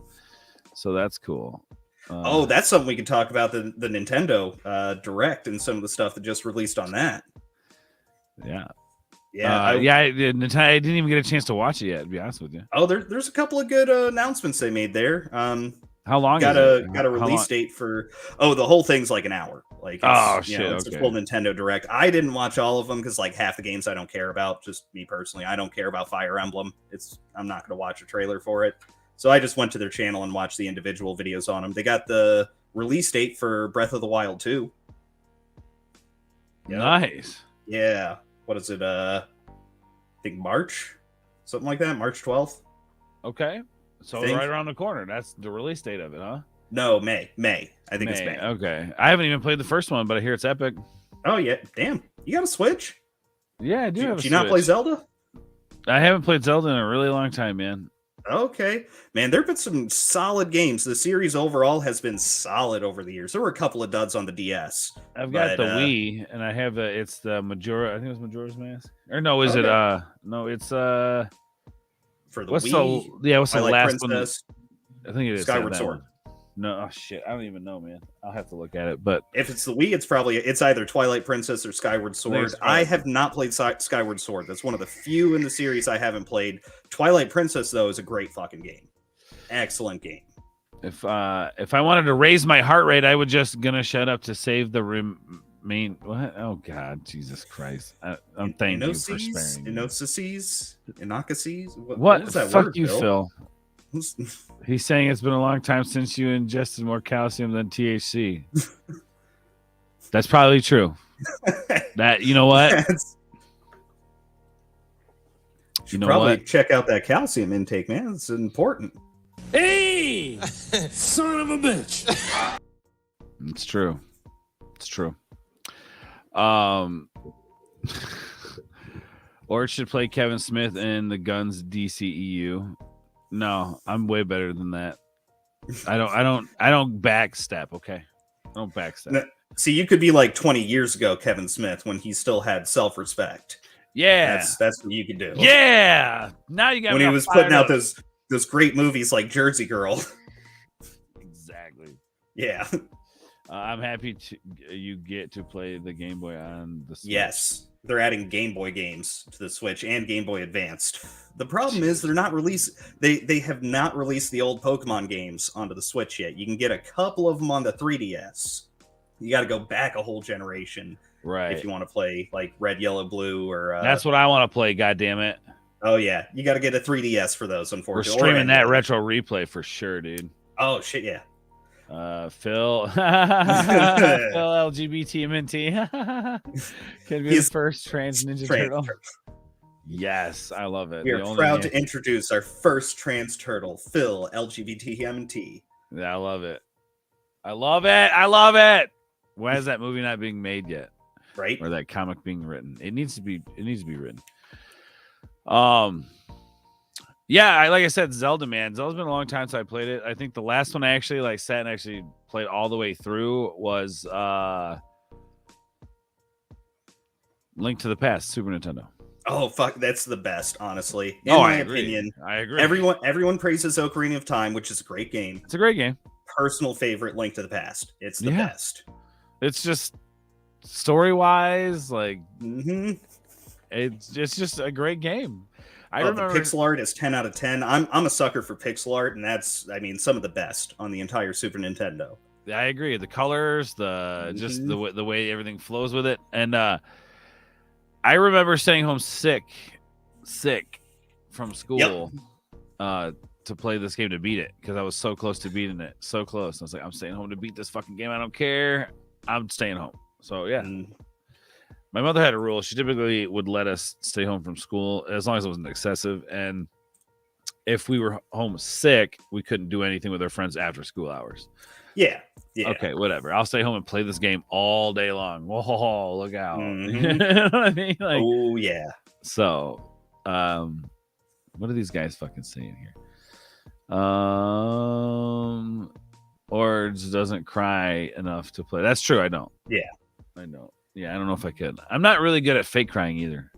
So that's cool. That's something we can talk about the Nintendo Direct and some of the stuff that just released on that. Yeah. I didn't even get a chance to watch it yet, to be honest with you. Oh, there's a couple of good announcements they made there. How long got is it? Got a release date for the whole thing's like an hour. Like it's a full Nintendo Direct. I didn't watch all of them because like half the games I don't care about. Just me personally, I don't care about Fire Emblem. I'm not going to watch a trailer for it. So I just went to their channel and watched the individual videos on them. They got the release date for Breath of the Wild 2. Yep. Nice. Yeah. What is it? I think March, something like that. March 12th. Okay. So right around the corner. That's the release date of it, huh? No, May. I think it's May. Okay. I haven't even played the first one, but I hear it's epic. Oh, yeah. Damn. You got a Switch? Yeah, I do have a Switch. Did you not play Zelda? I haven't played Zelda in a really long time, man. Okay. Man, there have been some solid games. The series overall has been solid over the years. There were a couple of duds on the DS. I've got the Wii, and I have it's the Majora. I think it was Majora's Mask. Or no, is it? No, it's for the what's Wii. What's the last Princess, one? I think it is Skyward Sword. One. No, shit. I don't even know, man. I'll have to look at it. But if it's the Wii, it's either Twilight Princess or Skyward Sword. I have not played Skyward Sword. That's one of the few in the series I haven't played. Twilight Princess, though, is a great fucking game. Excellent game. If I wanted to raise my heart rate, I would just gonna shut up to save the remain. What? Oh God, Jesus Christ! I'm thank you for sparing me. Inocracies. What was that Fuck word, you, Phil. He's saying it's been a long time since you ingested more calcium than THC. That's probably true. That you know what? You know probably what? Check out that calcium intake, man. It's important. Hey, son of a bitch! It's true. It's true. Or it should play Kevin Smith in the Guns DCEU. No, I'm way better than that. I don't backstep, okay? I don't backstep. No, see, you could be like 20 years ago, Kevin Smith, when he still had self-respect. Yeah. That's what you could do. Yeah. Now you got when he was putting out those those great movies like Jersey Girl. Exactly. Yeah. I'm happy you get to play the Game Boy on the Switch. Yes, they're adding Game Boy games to the Switch and Game Boy Advanced. The problem is they're not they have not released the old Pokemon games onto the Switch yet. You can get a couple of them on the 3DS. You got to go back a whole generation, right? If you want to play like Red, Yellow, Blue, or that's what I want to play. God damn it! Oh yeah, you got to get a 3DS for those. Unfortunately, we're streaming that retro replay for sure, dude. Oh shit, yeah. Phil LGBT can be the first trans Ninja Turtle. Yes, I love it. We are proud to introduce our first trans turtle, Phil LGBTMT. Yeah, I love it. I love it. I love it. Why is that movie not being made yet? Right? Or that comic being written? It needs to be written. Yeah, like I said, Zelda, man. Zelda's been a long time since I played it. I think the last one I actually sat and actually played all the way through was Link to the Past, Super Nintendo. Oh fuck, that's the best, honestly. In my opinion, I agree. Everyone praises Ocarina of Time, which is a great game. It's a great game. Personal favorite, Link to the Past. It's the best. It's just story-wise, like it's just a great game. I remember the pixel art is 10 out of 10. I'm a sucker for pixel art, and that's some of the best on the entire Super Nintendo. I agree. The colors, just the way everything flows with it, and I remember staying home sick from school to play this game to beat it because I was so close to beating it, so close. I was like, I'm staying home to beat this fucking game. I don't care. I'm staying home. So yeah. My mother had a rule. She typically would let us stay home from school as long as it wasn't excessive. And if we were home sick, we couldn't do anything with our friends after school hours. Yeah. Okay, whatever. I'll stay home and play this game all day long. Whoa, look out. You know what I mean? Like, oh, yeah. So, what are these guys fucking saying here? Ords doesn't cry enough to play. That's true. I don't. Yeah. I know. Yeah, I don't know if I could. I'm not really good at fake crying either.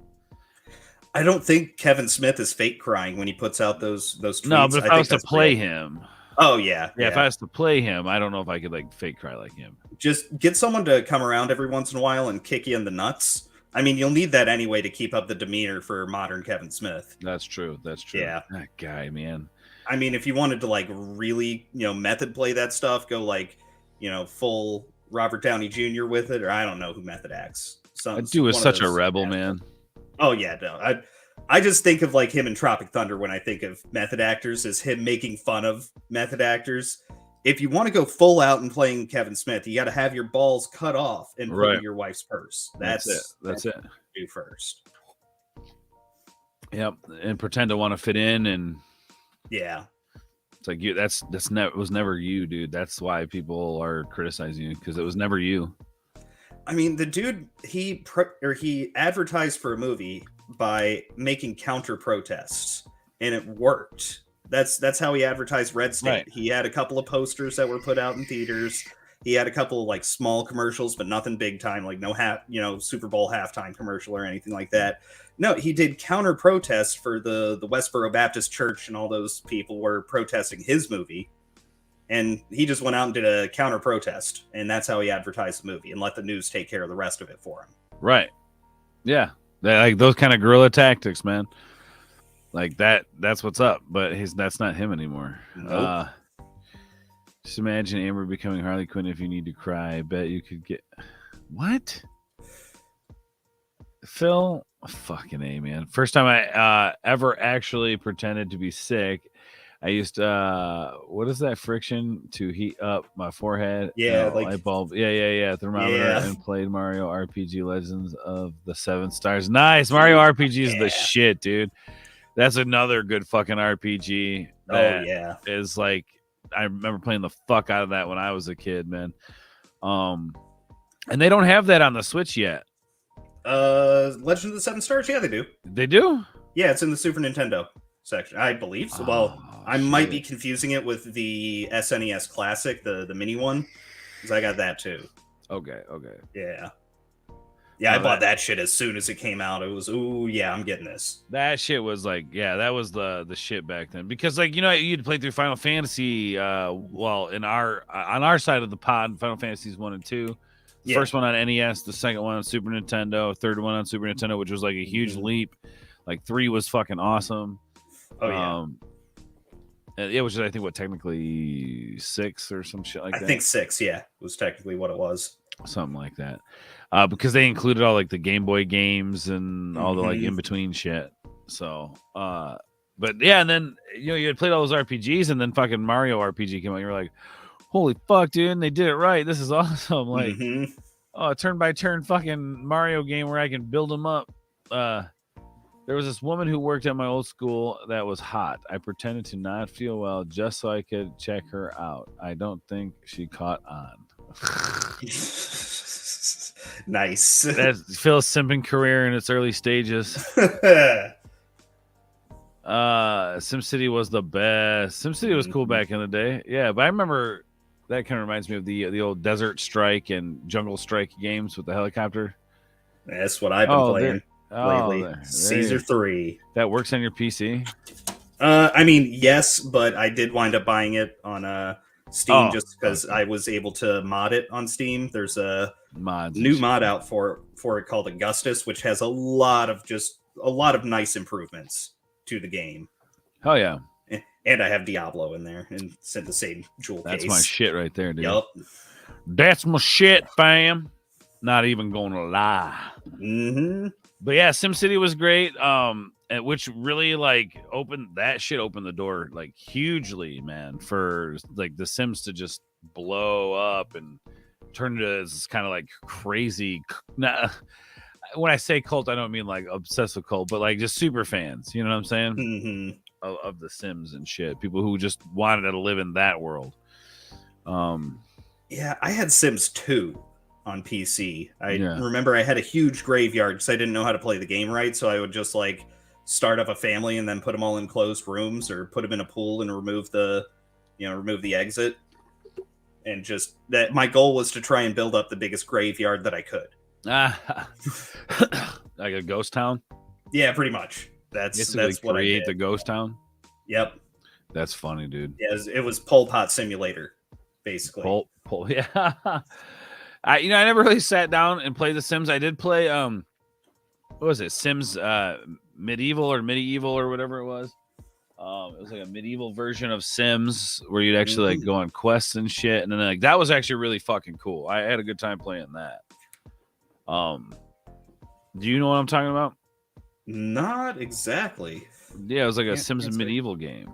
I don't think Kevin Smith is fake crying when he puts out those tweets. No, but if I was to play him. Oh, yeah. If I was to play him, I don't know if I could like fake cry like him. Just get someone to come around every once in a while and kick you in the nuts. I mean, you'll need that anyway to keep up the demeanor for modern Kevin Smith. That's true. Yeah. That guy, man. I mean, if you wanted to like really, method play that stuff, go like, full Robert Downey Jr. with it, or I don't know who method acts. That dude was such a rebel, man. Oh yeah, no. I just think of like him in Tropic Thunder when I think of method actors as him making fun of method actors. If you want to go full out and playing Kevin Smith, you got to have your balls cut off and put in your wife's purse. That's it. Do first. Yep, and pretend to want to fit in, and yeah, it's like you. Was never you, dude. That's why people are criticizing you because it was never you. I mean, the dude he advertised for a movie by making counter protests, and it worked. That's how he advertised Red State. Right. He had a couple of posters that were put out in theaters. He had a couple of like small commercials, but nothing big time, like no Super Bowl halftime commercial or anything like that. No, he did counter protests for the Westboro Baptist Church, and all those people were protesting his movie. And he just went out and did a counter protest, and that's how he advertised the movie and let the news take care of the rest of it for him. Right. Yeah. Like those kind of guerrilla tactics, man. Like that's what's up, but that's not him anymore. Nope. Just imagine Amber becoming Harley Quinn if you need to cry. I bet you could get what? Phil, fucking A, man. First time I ever actually pretended to be sick. I used what is that friction to heat up my forehead? Yeah, like light bulb. Yeah. Thermometer and played Mario RPG Legends of the Seven Stars. Nice. Mario RPG is the shit, dude. That's another good fucking RPG. Is like I remember playing the fuck out of that when I was a kid, man. And they don't have that on the Switch yet. Legend of the Seven Stars, yeah, they do. They do? Yeah, it's in the Super Nintendo section, I believe. So, I might be confusing it with the SNES Classic, the mini one, because I got that too. Okay. Yeah. Yeah, I bought that shit as soon as it came out. It was, ooh, yeah, I'm getting this. That shit was like, yeah, that was the shit back then. Because like, you know, you'd play through Final Fantasy. Well, on our side of the pod, Final Fantasies 1 and 2. The first one on NES, the second one on Super Nintendo, third one on Super Nintendo, which was like a huge leap. Like 3 was fucking awesome. Oh yeah. It was just, I think, what, technically 6 or some shit like that. I think 6, yeah, was technically what it was. Something like that. Because they included all like the Game Boy games and all the like in between shit. So, but yeah, and then you had played all those RPGs, and then fucking Mario RPG came out. And you were like, holy fuck, dude! And they did it right. This is awesome. Like, a turn by turn fucking Mario game where I can build them up. There was this woman who worked at my old school that was hot. I pretended to not feel well just so I could check her out. I don't think she caught on. Nice. That's Phil's simping career in its early stages. SimCity was the best. SimCity was cool back in the day. Yeah, but I remember that kind of reminds me of the old Desert Strike and Jungle Strike games with the helicopter. That's what I've been playing lately. There Caesar 3. That works on your PC? I mean, yes, but I did wind up buying it on Steam just because I was able to mod it on Steam. There's a new mod out for it called Augustus, which has a lot of nice improvements to the game. Oh yeah. And I have Diablo in there and sent the same jewel case. That's my shit right there, dude. Yep. That's my shit, fam. Not even gonna lie. But yeah, SimCity was great. Which really like opened the door like hugely, man, for like the Sims to just blow up and turn into this kind of like crazy. When I say cult, I don't mean like obsessive cult, but like just super fans. You know what I'm saying? Of the Sims and shit. People who just wanted to live in that world. Yeah, I had Sims 2 on PC. I remember I had a huge graveyard because I didn't know how to play the game right, so I would just like start up a family and then put them all in closed rooms or put them in a pool and remove the exit. And just that my goal was to try and build up the biggest graveyard that I could. Like a ghost town? Yeah, pretty much. That's what I did. The ghost town? Yep. That's funny, dude. Yeah, it was Pol Pot Simulator, basically. Pol, yeah. I never really sat down and played The Sims. I did play what was it? Sims Medieval or whatever it was. It was like a medieval version of Sims where you'd actually like go on quests and shit, and then like that was actually really fucking cool. I had a good time playing that. Do you know what I'm talking about? Not exactly. Yeah, it was like a Sims medieval game,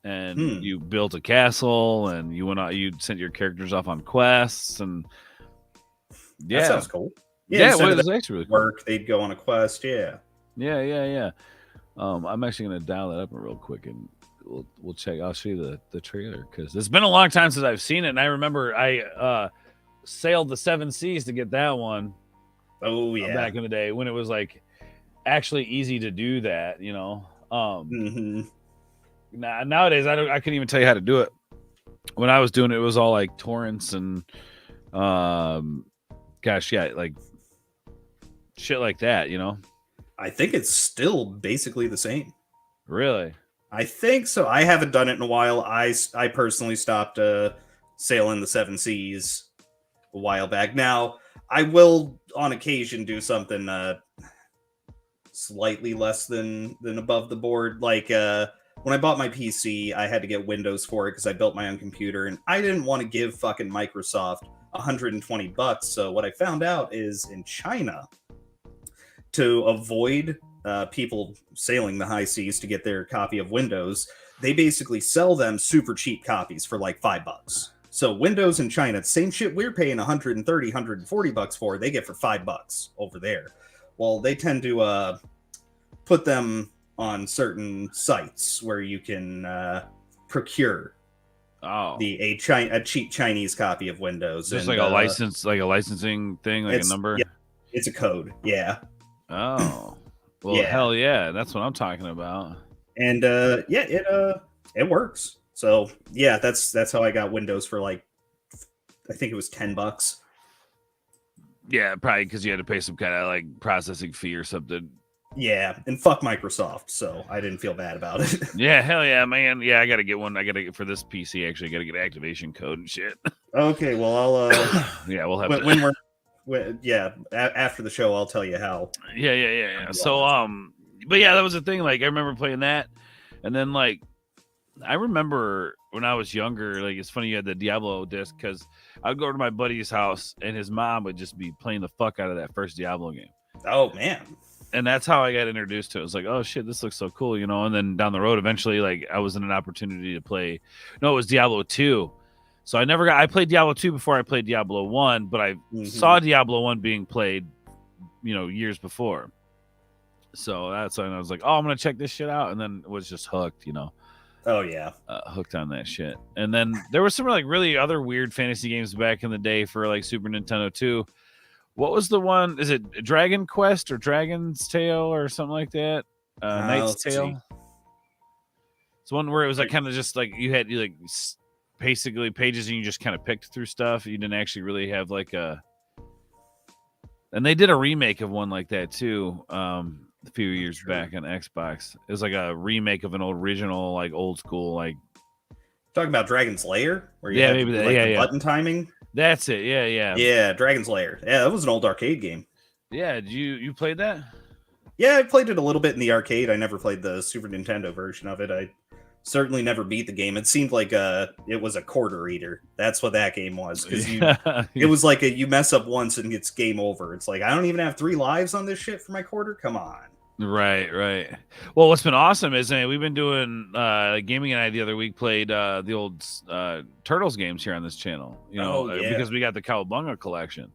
and you built a castle, and you went out. You sent your characters off on quests, and that sounds cool. Yeah, it was actually really cool. They'd go on a quest. Yeah. I'm actually gonna dial that up real quick, and we'll check. I'll show you the trailer because it's been a long time since I've seen it, and I remember I sailed the 7 seas to get that one. Oh yeah, back in the day when it was like actually easy to do that, Nowadays I couldn't even tell you how to do it. When I was doing it, it was all like torrents and like shit like that, I think it's still basically the same. Really? I think so. I haven't done it in a while. I personally stopped sailing the 7 seas a while back. Now, I will on occasion do something slightly less than above the board. Like when I bought my PC, I had to get Windows for it because I built my own computer, and I didn't want to give fucking Microsoft $120. So what I found out is in China, to avoid people sailing the high seas to get their copy of Windows, they basically sell them super cheap copies for like $5. So Windows in China, same shit we're paying $130, $140 for, they get for $5 over there. Well, they tend to put them on certain sites where you can procure a cheap Chinese copy of Windows. Just like a license, like a licensing thing, like a number. Yeah, it's a code. Yeah. Oh. Well, hell yeah, that's what I'm talking about. And it works. So yeah, that's how I got Windows for like, I think it was $10. Yeah, probably because you had to pay some kind of like processing fee or something. Yeah, and fuck Microsoft, so I didn't feel bad about it. Yeah, hell yeah, man. Yeah, I gotta get one. I gotta get for this PC. Actually, I gotta get activation code and shit. Okay, well I'll yeah, we'll have after the show I'll tell you how. Yeah. So but yeah, that was the thing. Like I remember playing that, and then like I remember when I was younger. Like it's funny you had the Diablo disc because I'd go to my buddy's house and his mom would just be playing the fuck out of that first Diablo game. Oh man. And that's how I got introduced to it. It was like, oh shit, this looks so cool, you know. And then down the road, eventually, like I was in an opportunity to play. No, it was Diablo 2. So I played Diablo 2 before I played Diablo 1, but I saw Diablo 1 being played, you know, years before. So that's when I was like, oh, I'm gonna check this shit out, and then was just hooked, you know. Oh yeah, hooked on that shit. And then there was some like really other weird fantasy games back in the day for like Super Nintendo 2. What was the one? Is it Dragon Quest or Dragon's Tale or something like that? Knight's Tale. It's one where it was like kind of just like you had like basically pages and you just kind of picked through stuff. You didn't actually really have like a. And they did a remake of one like that too, a few years back on Xbox. It was like a remake of an original, like old school, like. Talking about Dragon's Lair, where you had maybe to that, do, like, yeah, the yeah. button timing. That's it. Yeah. Yeah, Dragon's Lair. Yeah, that was an old arcade game. Yeah, did you played that? Yeah, I played it a little bit in the arcade. I never played the Super Nintendo version of it. I certainly never beat the game. It seemed like it was a quarter eater. That's what that game was. Because it was like you mess up once and it's game over. It's like, I don't even have 3 lives on this shit for my quarter? Come on. Right. Well, what's been awesome is we've been doing Gaming and I the other week played the old Turtles games here on this channel, you know, because we got the Cowabunga collection.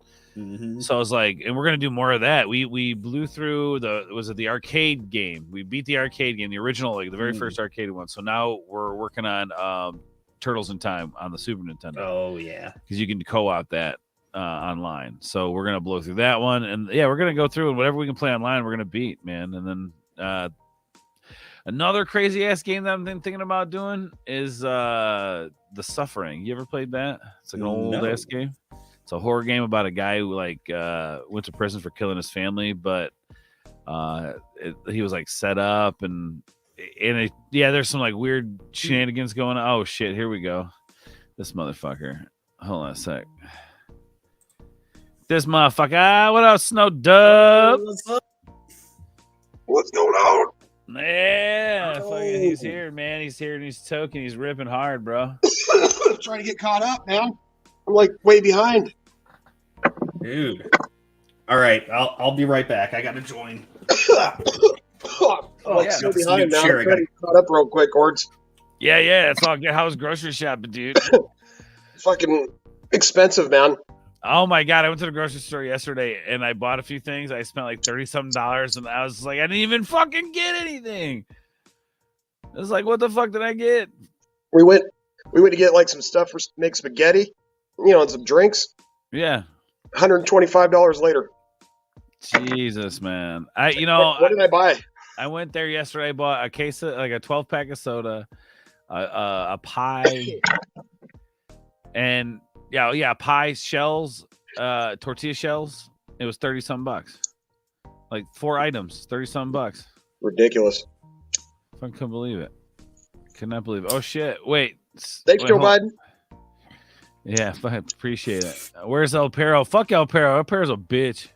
So I was like, and we're gonna do more of that. We blew through the arcade game. We beat the arcade game, the original, like the very first arcade one. So now we're working on Turtles in Time on the Super Nintendo. Oh yeah, because you can co-op that online. So we're gonna blow through that one, and yeah, we're gonna go through and whatever we can play online, we're gonna beat, man. And then another crazy ass game that I'm thinking about doing is The Suffering. You ever played that? It's like an old ass game. It's a horror game about a guy who like went to prison for killing his family, but he was like set up and there's some like weird shenanigans going on. Oh shit, here we go. This motherfucker. Hold on a sec. This motherfucker. What up, Snow Dub? What's going on? Yeah, fucking, he's here, man. He's here and he's toking. He's ripping hard, bro. Trying to get caught up, man. I'm like way behind. Dude. All right, I'll be right back. I gotta join. So behind now. I'm trying to get caught up real quick, Ords. Yeah. It's all good. How was grocery shopping, dude? Fucking expensive, man. Oh my god, I went to the grocery store yesterday and I bought a few things. I spent like $30-something and I was like, I didn't even fucking get anything. I was like, what the fuck did I get? We went to get like some stuff for make spaghetti, you know, and some drinks. Yeah. $125 later. Jesus, man. What did I buy? I went there yesterday. I bought a case of like a 12-pack of soda, a pie, and pie shells, tortilla shells. It was $30-something. Like 4 items, $30-something. Ridiculous. I couldn't believe it. Could not believe it. Oh shit! Wait. Thanks, Joe Biden. Yeah, I appreciate it. Where's El Perro? Fuck El Perro. El Perro's a bitch.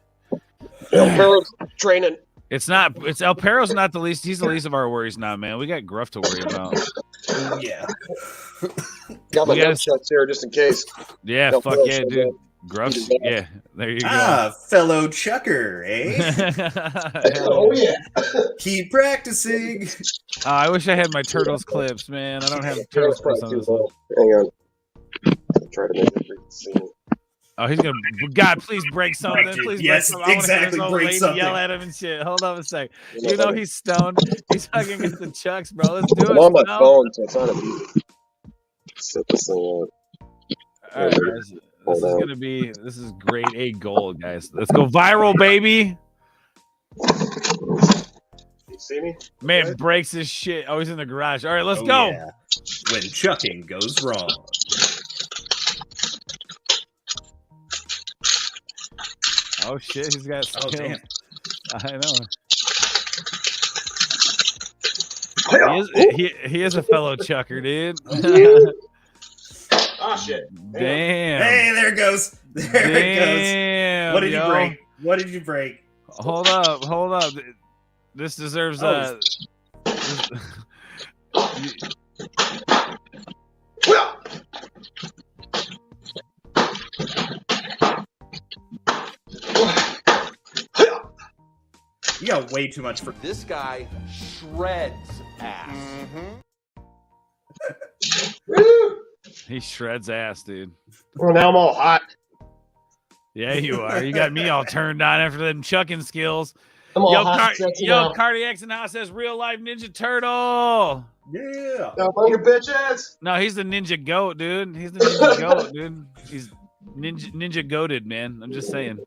El Perro's training. It's El Perro's not the least. He's the least of our worries now, man. We got Gruff to worry about. Yeah. Got my nutshots here just in case. Yeah, fuck yeah, dude. Gruff. Yeah, there you go. Fellow chucker, eh? Oh yeah. Keep practicing. I wish I had my Turtles clips, man. I don't have Turtles clips on this one. Hang on. Try to make it read the scene. Oh, he's gonna. God, please break something. Please break something. Exactly. Break something. Yell at him and shit. Hold on a sec. You know he's stoned. He's hugging against the chucks, bro. Let's do it. I'm on my phone, so it's not easy. Set this thing up. All right, guys. This is grade A gold, guys. Let's go viral, baby. You see me? Man, breaks his shit. Oh, he's in the garage. All right, let's go. Yeah. When chucking goes wrong. Oh shit, he's got Oh, skills. damn. I know. He is a fellow chucker, dude. Ah, shit. Damn. Hey, there it goes. There it goes. Damn. What did yo. you break? What did you break? Hold up. This deserves You got way too much for This guy shreds ass. he shreds ass, dude. Well, now I'm all hot. Yeah, you are. You got me all turned on after them chucking skills. I'm all hot and sexy now. Cardiacs in the house says real life Ninja Turtle. Yeah. Now, your bitches. No, he's the Ninja Goat, dude. He's the Ninja Goat, dude. He's Ninja Goated, man. I'm just saying.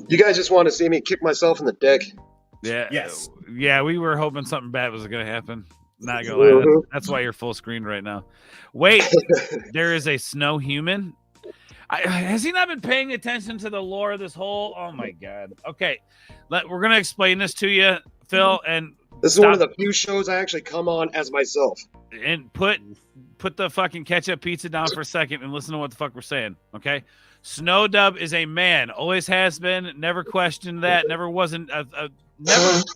You guys just want to see me kick myself in the dick. Yeah. Yes. Yeah, we were hoping something bad was going to happen. Not gonna lie. That's why you're full screen right now. Wait, there is a snow human. Has he not been paying attention to the lore of this whole? Oh my god. Okay, we're gonna explain this to you, Phil, and this is one of the few shows I actually come on as myself. And put the fucking ketchup pizza down for a second and listen to what the fuck we're saying. Okay, Snow Dub is a man, always has been, never questioned that, never wasn't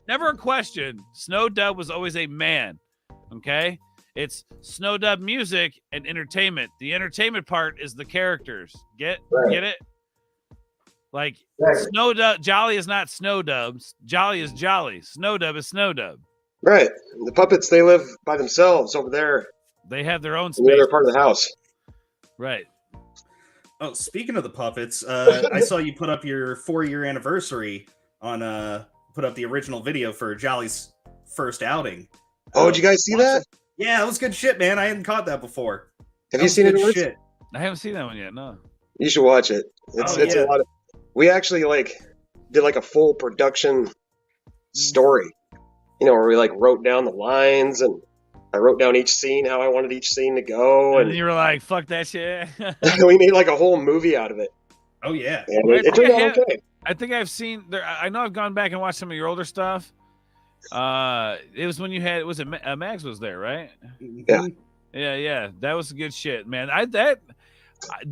never a question. Snow Dub was always a man. Okay. It's Snow Dub music and entertainment. The entertainment part is the characters. Get it? Like Snow Dub, Jolly is not Snow Dubs. Jolly is Jolly. Snow Dub is Snow Dub. Right. The puppets, they live by themselves over there. They have their own In space. the other part of the house. Right. Oh, speaking of the puppets, I saw you put up your 4-year anniversary on put up the original video for Jolly's first outing. Oh, did you guys see that? Yeah, that was good shit, man. I hadn't caught that before. Have you seen it? Shit. I haven't seen that one yet. No. You should watch it. It's a lot of. We actually did a full production story. You know, where we wrote down the lines and I wrote down each scene, how I wanted each scene to go, and you were like, "Fuck that shit." We made a whole movie out of it. Oh yeah, it turned out okay. I think I've seen there. I know I've gone back and watched some of your older stuff. It was when you had Mags was there, right? Yeah. That was good shit, man. That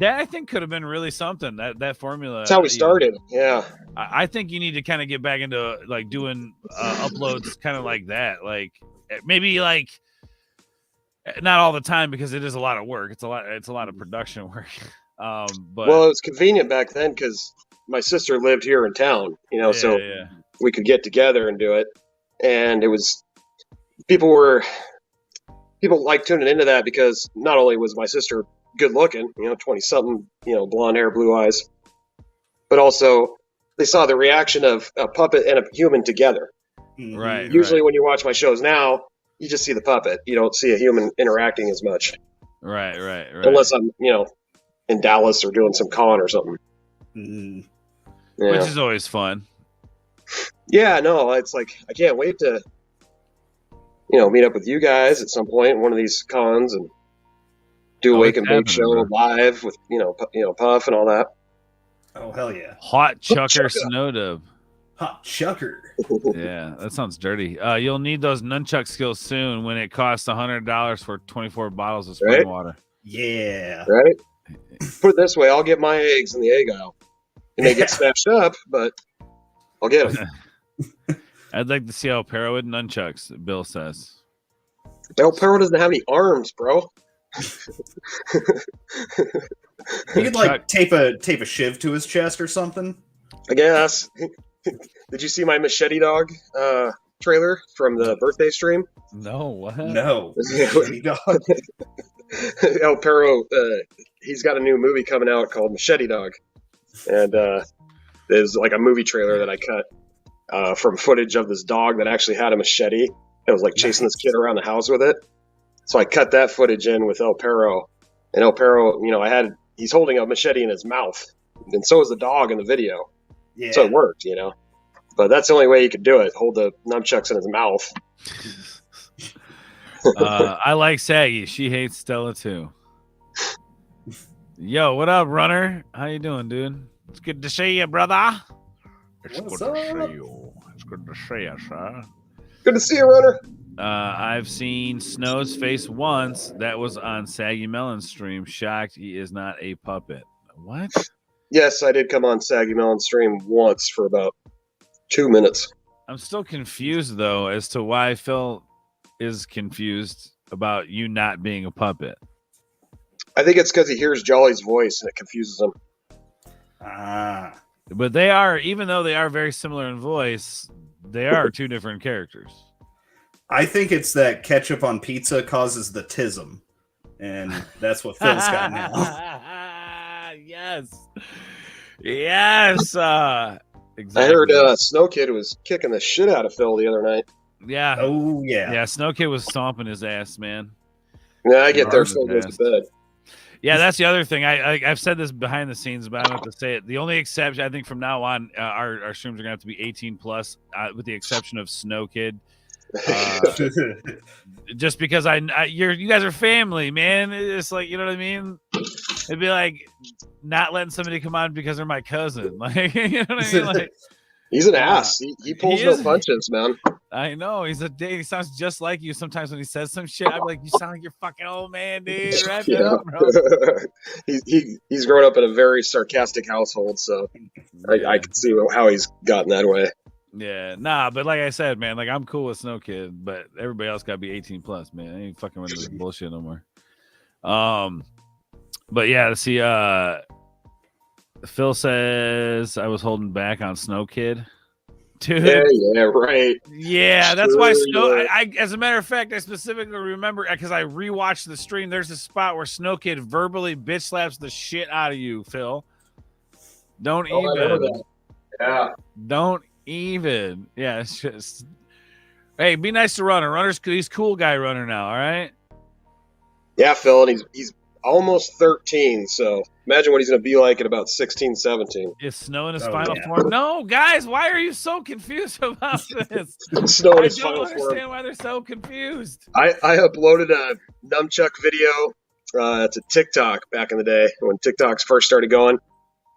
I think could have been really something. That formula. That's how we started. Yeah. I think you need to kind of get back into doing uploads, kind of like that. Maybe not all the time because it is a lot of work. It's a lot of production work. But well, it was convenient back then because my sister lived here in town. So we could get together and do it. And it was people like tuning into that because not only was my sister good looking, 20 something, blonde hair, blue eyes, but also they saw the reaction of a puppet and a human together. Right. Usually when you watch my shows now, you just see the puppet. You don't see a human interacting as much. Right. Unless I'm, in Dallas or doing some con or something. Yeah. Which is always fun. Yeah, no, it's I can't wait to, meet up with you guys at some point in one of these cons and do a Wake and Bake show live with, Puff and all that. Oh, hell yeah. Hot Chucker Snow Dub. Hot Chucker. Yeah, that sounds dirty. You'll need those nunchuck skills soon when it costs $100 for 24 bottles of spring water. Yeah. Right? Put it this way, I'll get my eggs in the egg aisle. And they get smashed up, but I'll get them. I'd like to see El Perro with nunchucks, Bill says. El Perro doesn't have any arms, bro. You could tape a shiv to his chest or something. I guess. Did you see my machete dog trailer from the birthday stream? No, what? No. Machete dog. El Perro, he's got a new movie coming out called Machete Dog. And there's a movie trailer that I cut from footage of this dog that actually had a machete. It was chasing this kid around the house with it. So I cut that footage in with El Perro. And El Perro, he's holding a machete in his mouth. And so is the dog in the video. Yeah. So it worked, But that's the only way he could do it. Hold the nunchucks in his mouth. I like Saggy. She hates Stella too. Yo, what up, Runner? How you doing, dude? It's good to see you, brother. It's What's good to up? see you. It's good to see you, sir. Good to see you, Runner. I've seen Snow's face once. That was on Saggy Melon's stream. Shocked he is not a puppet. What? Yes, I did come on Saggy Melon stream once for about 2 minutes. I'm still confused, though, as to why Phil is confused about you not being a puppet. I think it's because he hears Jolly's voice and it confuses him. Ah. But they are, even though they are very similar in voice, they are two different characters. I think it's that ketchup on pizza causes the tism. And that's what Phil's got now. Yes. Yes. Exactly. I heard Snow Kid was kicking the shit out of Phil the other night. Yeah. Oh, yeah. Yeah, Snow Kid was stomping his ass, man. Yeah, I get there. Hard Phil goes fast. to bed. Yeah, that's the other thing. I've said this behind the scenes, but I don't have to say it. The only exception, I think, from now on, our streams are gonna have to be 18 plus, with the exception of Snow Kid. Just because you guys are family, man. It's like, you know what I mean. It'd be like not letting somebody come on because they're my cousin. Like, you know what I mean? Like, He's an ass. He pulls He no is. punches, man. I know he's a dick. He sounds just like you. Sometimes when he says some shit, I'm like, you sound like you're fucking old man, dude. Wrap it up, bro. He's grown up in a very sarcastic household, so I can see how he's gotten that way. Yeah, nah, but like I said, man, like I'm cool with Snow Kid, but everybody else gotta be 18 plus, man. I ain't fucking with this bullshit no more. But yeah, see, Phil says I was holding back on Snow Kid. Dude. Yeah, right. Yeah, that's why Snow. Yeah. I, as a matter of fact, I specifically remember because I rewatched the stream. There's a spot where Snow Kid verbally bitch slaps the shit out of you, Phil. Don't I remember even. that. Yeah. Don't even. Yeah, it's just. Hey, be nice to Runner. Runner's he's cool guy Runner now. All right. Yeah, Phil, and he's almost 13, so imagine what he's going to be like at about 16, 17. Is Snow in his Oh, final yeah. form? No, guys, why are you so confused about this? Snow in I his don't final understand form. why they're so confused. I uploaded a nunchuck video to TikTok back in the day when TikToks first started going,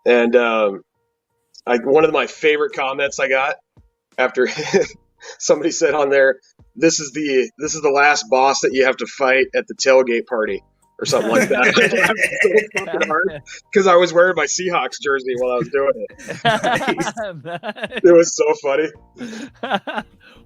and one of my favorite comments I got after somebody said on there, "This is the last boss that you have to fight at the tailgate party." Or something like that. So fucking hard because I was wearing my Seahawks jersey while I was doing it. It was so funny. I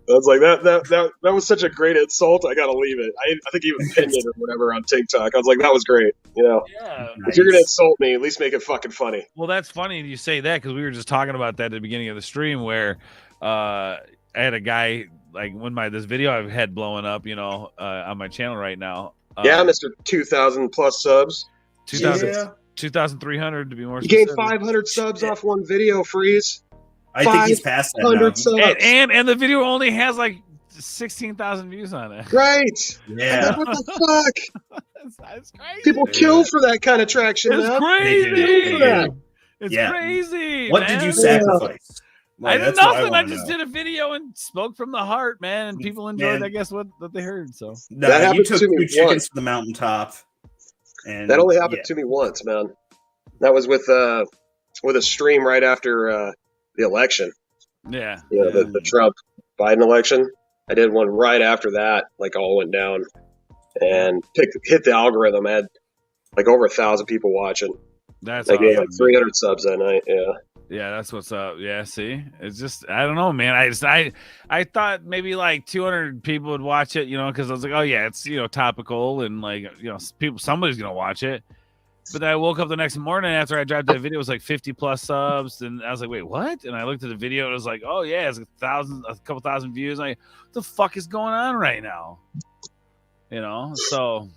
was like, that was such a great insult. I gotta leave it. I think he even pinned it or whatever on TikTok. I was like, that was great. You know, Yeah. if you're gonna insult me, at least make it fucking funny. Well, that's funny you say that because we were just talking about that at the beginning of the stream where I had a guy like when this video I've had blowing up, you know, on my channel right now. Yeah, Mr. 2,000 plus subs. 2,300 to be more You specific. gained 500 subs off one video, Freeze. I think he's past that 500 now. subs. And the video only has like 16,000 views on it. Right. Yeah. What the fuck? That's crazy. People kill for that kind of traction, It's man. crazy. They do. It's Yeah. crazy. What man. did you sacrifice? I Like, did that's what nothing. I wanna just know. did a video and spoke from the heart, man, and people enjoyed, Man. I guess, what they heard. So No, That you happened took to me two chickens once. to the mountaintop. And That only happened to me once, man. That was with a stream right after the election. yeah, You know, the Trump Biden election. I did one right after that. Like all went down, and hit the algorithm. I had like over 1,000 people watching. that's I gave awesome. like 300 subs that night. Yeah. Yeah, that's what's up. Yeah, see, it's just I don't know, man. I thought maybe like 200 people would watch it, you know, because I was like, oh yeah, it's topical and like somebody's gonna watch it. But then I woke up the next morning after I dropped that video, it was like 50 plus subs, and I was like, wait, what? And I looked at the video, and it was like, oh yeah, it's a couple thousand views. I'm like, what the fuck is going on right now? You know, so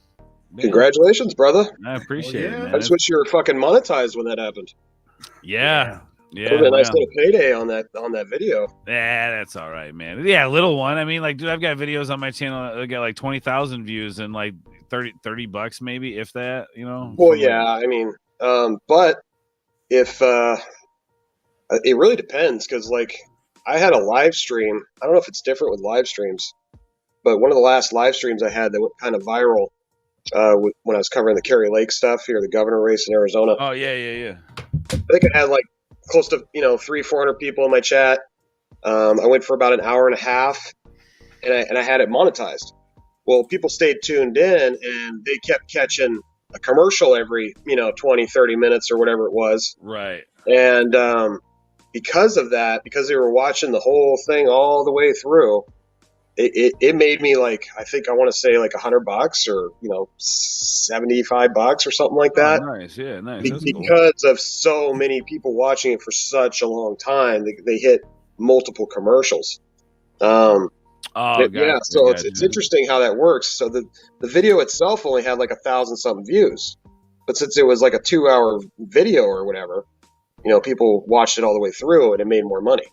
man, Congratulations, brother. I appreciate it, yeah. man. I just wish you were fucking monetized when that happened. Yeah. Would have been a nice well. little payday on that video. Yeah, that's all right, man. Yeah, little one. I mean, like, dude, I've got videos on my channel that got like 20,000 views and like $30 maybe, if that, you know. Well, yeah, I mean, but if it really depends, because like I had a live stream. I don't know if it's different with live streams, but one of the last live streams I had that went kind of viral when I was covering the Kerry Lake stuff here, the governor race in Arizona. Oh yeah. I think it had like close to 300-400 people in my chat. I went for about an hour and a half, and I had it monetized. Well, people stayed tuned in, and they kept catching a commercial every 20, 30 minutes or whatever it was. Right. And because of that, because they were watching the whole thing all the way through, it made me I want to say $100 or $75 or something like that. Oh, nice, yeah, nice. Because of so many people watching it for such a long time, they hit multiple commercials. So it's interesting how that works. So the video itself only had 1,000-something views, but since it was a 2-hour video or whatever, people watched it all the way through, and it made more money.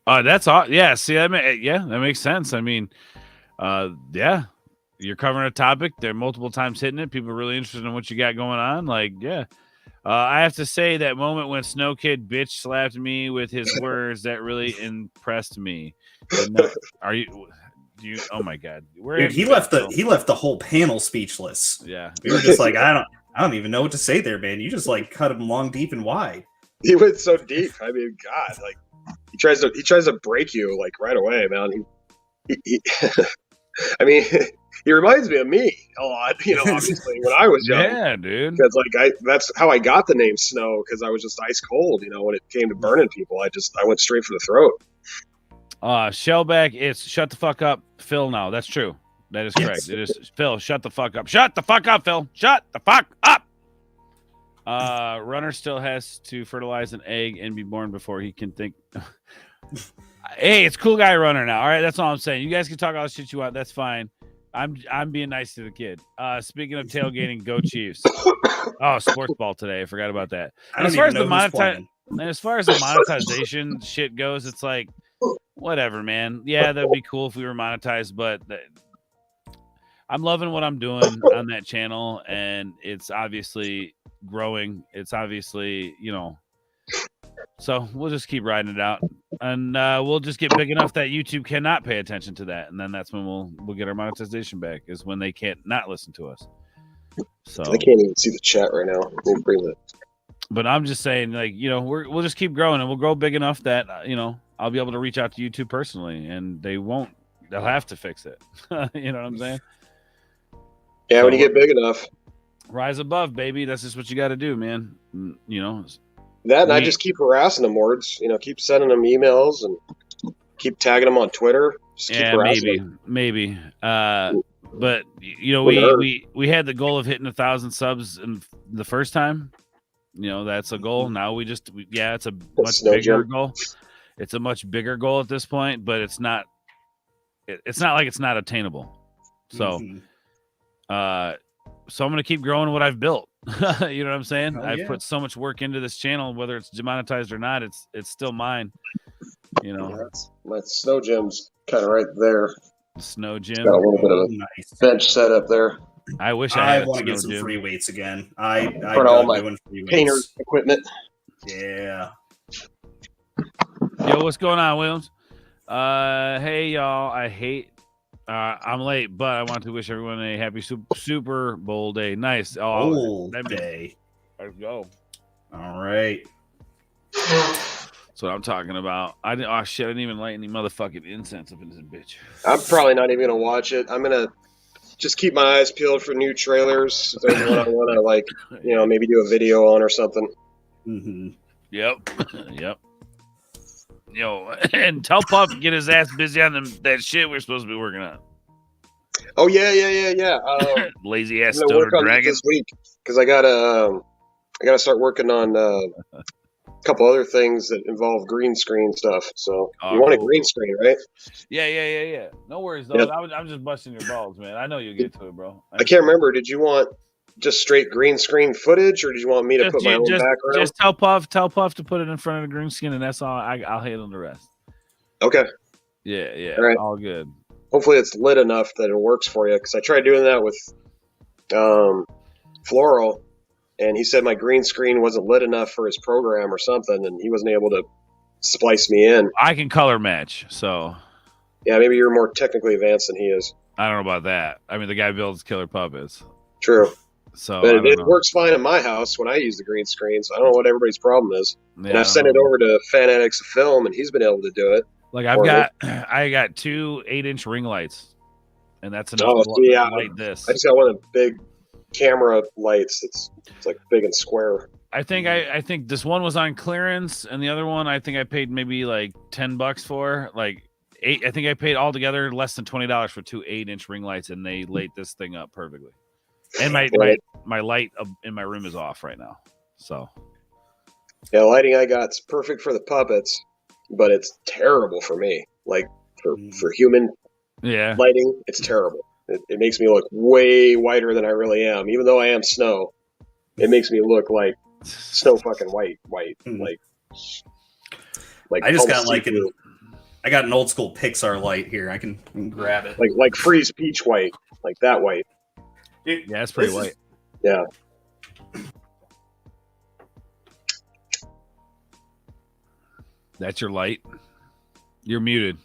That's all. Yeah. See, that makes sense. I mean, you're covering a topic. They're multiple times hitting it. People are really interested in what you got going on. I have to say that moment when Snow Kid bitch slapped me with his words, that really impressed me. Oh my God. Dude, he left the whole panel speechless. Yeah. We were just I don't even know what to say there, man. You just cut him long, deep, and wide. He went so deep. I mean, God, he tries to break you right away, man. He I mean, he reminds me of me a lot, obviously when I was young. Yeah, dude. Because that's how I got the name Snow, because I was just ice cold. When it came to burning people, I went straight for the throat. Shellback, it's shut the fuck up, Phil. Now that's true. That is correct. Yes. It is Phil. Shut the fuck up. Shut the fuck up, Phil. Shut the fuck up. Runner still has to fertilize an egg and be born before he can think. Hey, it's cool guy Runner now. All right, that's all I'm saying. You guys can talk all the shit you want. That's fine. I'm being nice to the kid. Speaking of tailgating, go Chiefs. Oh, sports ball today. I forgot about that. As far as the monetization shit goes, it's whatever, man. Yeah, that'd be cool if we were monetized, but I'm loving what I'm doing on that channel, and it's obviously growing. It's obviously, so we'll just keep riding it out, and we'll just get big enough that YouTube cannot pay attention to that, and then that's when we'll get our monetization back, is when they can't not listen to us. So I can't even see the chat right now. Let me bring that. But I'm just saying, we'll just keep growing, and we'll grow big enough that I'll be able to reach out to YouTube personally, and they'll have to fix it. You know what I'm saying? Yeah, when you get big enough, rise above, baby. That's just what you got to do, man. I just keep harassing them, Words. Keep sending them emails and keep tagging them on Twitter. Just keep maybe. But we had the goal of hitting 1,000 subs in the first time. That's a goal. Now it's a much bigger goal. It's a much bigger goal at this point, but it's not. It's not like it's not attainable. So, so I'm gonna keep growing what I've built. You know what I'm saying? I've put so much work into this channel, whether it's demonetized or not. It's still mine. My snow gym's kind of right there. Snow gym. Got a little bit of a bench set up there. I wish I want to get some free weights again. I all my painter equipment. Yeah. Yo, what's going on, Williams? Hey y'all, I'm late, but I want to wish everyone a happy Super Bowl day. Nice. Day. Let's go. All right. That's what I'm talking about. I didn't even light any motherfucking incense up in this bitch. I'm probably not even gonna watch it. I'm gonna just keep my eyes peeled for new trailers. If there's one I want to maybe do a video on or something. Mm-hmm. Yep. Yo, and tell Puff to get his ass busy on that shit we're supposed to be working on. Oh yeah. Lazy ass stoner dragon. This week because I gotta start working on a couple other things that involve green screen stuff. So you want a green screen, right? Yeah. No worries, though. Yep. I'm just busting your balls, man. I know you'll get to it, bro. I can't remember. Did you want just straight green screen footage, or did you want me to put my own background? Just tell Puff to put it in front of the green screen, and that's all. I'll handle the rest. Okay. Yeah. All right. All good. Hopefully it's lit enough that it works for you, because I tried doing that with Floral, and he said my green screen wasn't lit enough for his program or something, and he wasn't able to splice me in. I can color match, so. Yeah, maybe you're more technically advanced than he is. I don't know about that. I mean, the guy builds killer puppets. True. So But it works fine in my house when I use the green screen. So I don't know what everybody's problem is. Yeah, and I've sent it over to Fanatics of Film, and he's been able to do it. Like I got 2 8-inch ring lights, and that's enough to light this. I just got one of the big camera lights. It's like big and square. I think this one was on clearance, and the other one I think I paid maybe like $10 for. Like I think I paid altogether less than $20 for 2 8-inch ring lights, and they lit this thing up perfectly. And my light in my room is off right now. So yeah, lighting I got's perfect for the puppets, but it's terrible for me. Like for human lighting, it's terrible. It makes me look way whiter than I really am, even though I am snow. It makes me look like snow fucking white, like I just got I got an old school Pixar light here. I can grab it. Like freeze peach white, like that white. Yeah, it's pretty white. Yeah. That's your light. You're muted.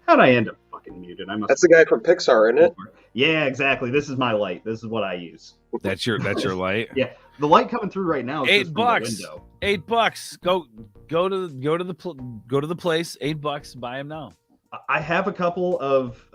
How'd I end up fucking muted? That's the guy from Pixar, isn't it? Yeah, exactly. This is my light. This is what I use. That's your light. Yeah, the light coming through right now is $8. $8. Go to the place. $8. Buy them now. I have a couple of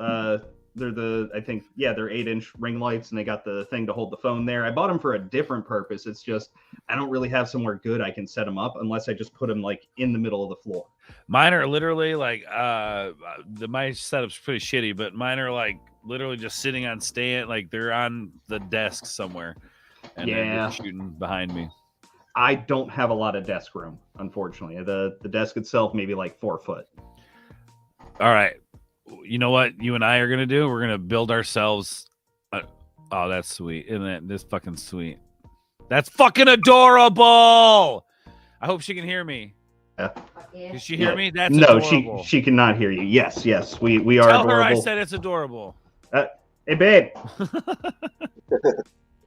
they're 8-inch ring lights, and they got the thing to hold the phone there. I bought them for a different purpose. It's just I don't really have somewhere good I can set them up unless I just put them like in the middle of the floor. Mine are literally like my setup's pretty shitty, but mine are like literally just sitting on stand, like they're on the desk somewhere, and they're shooting behind me. I don't have a lot of desk room, unfortunately. The desk itself maybe like 4 foot. All right. You know what you and I are going to do? We're going to build ourselves. Oh, that's sweet. Isn't this fucking sweet? That's fucking adorable. I hope she can hear me. Can she hear me? That's adorable. No, she cannot hear you. Yes. We are Tell adorable. her I said it's adorable. Hey, babe.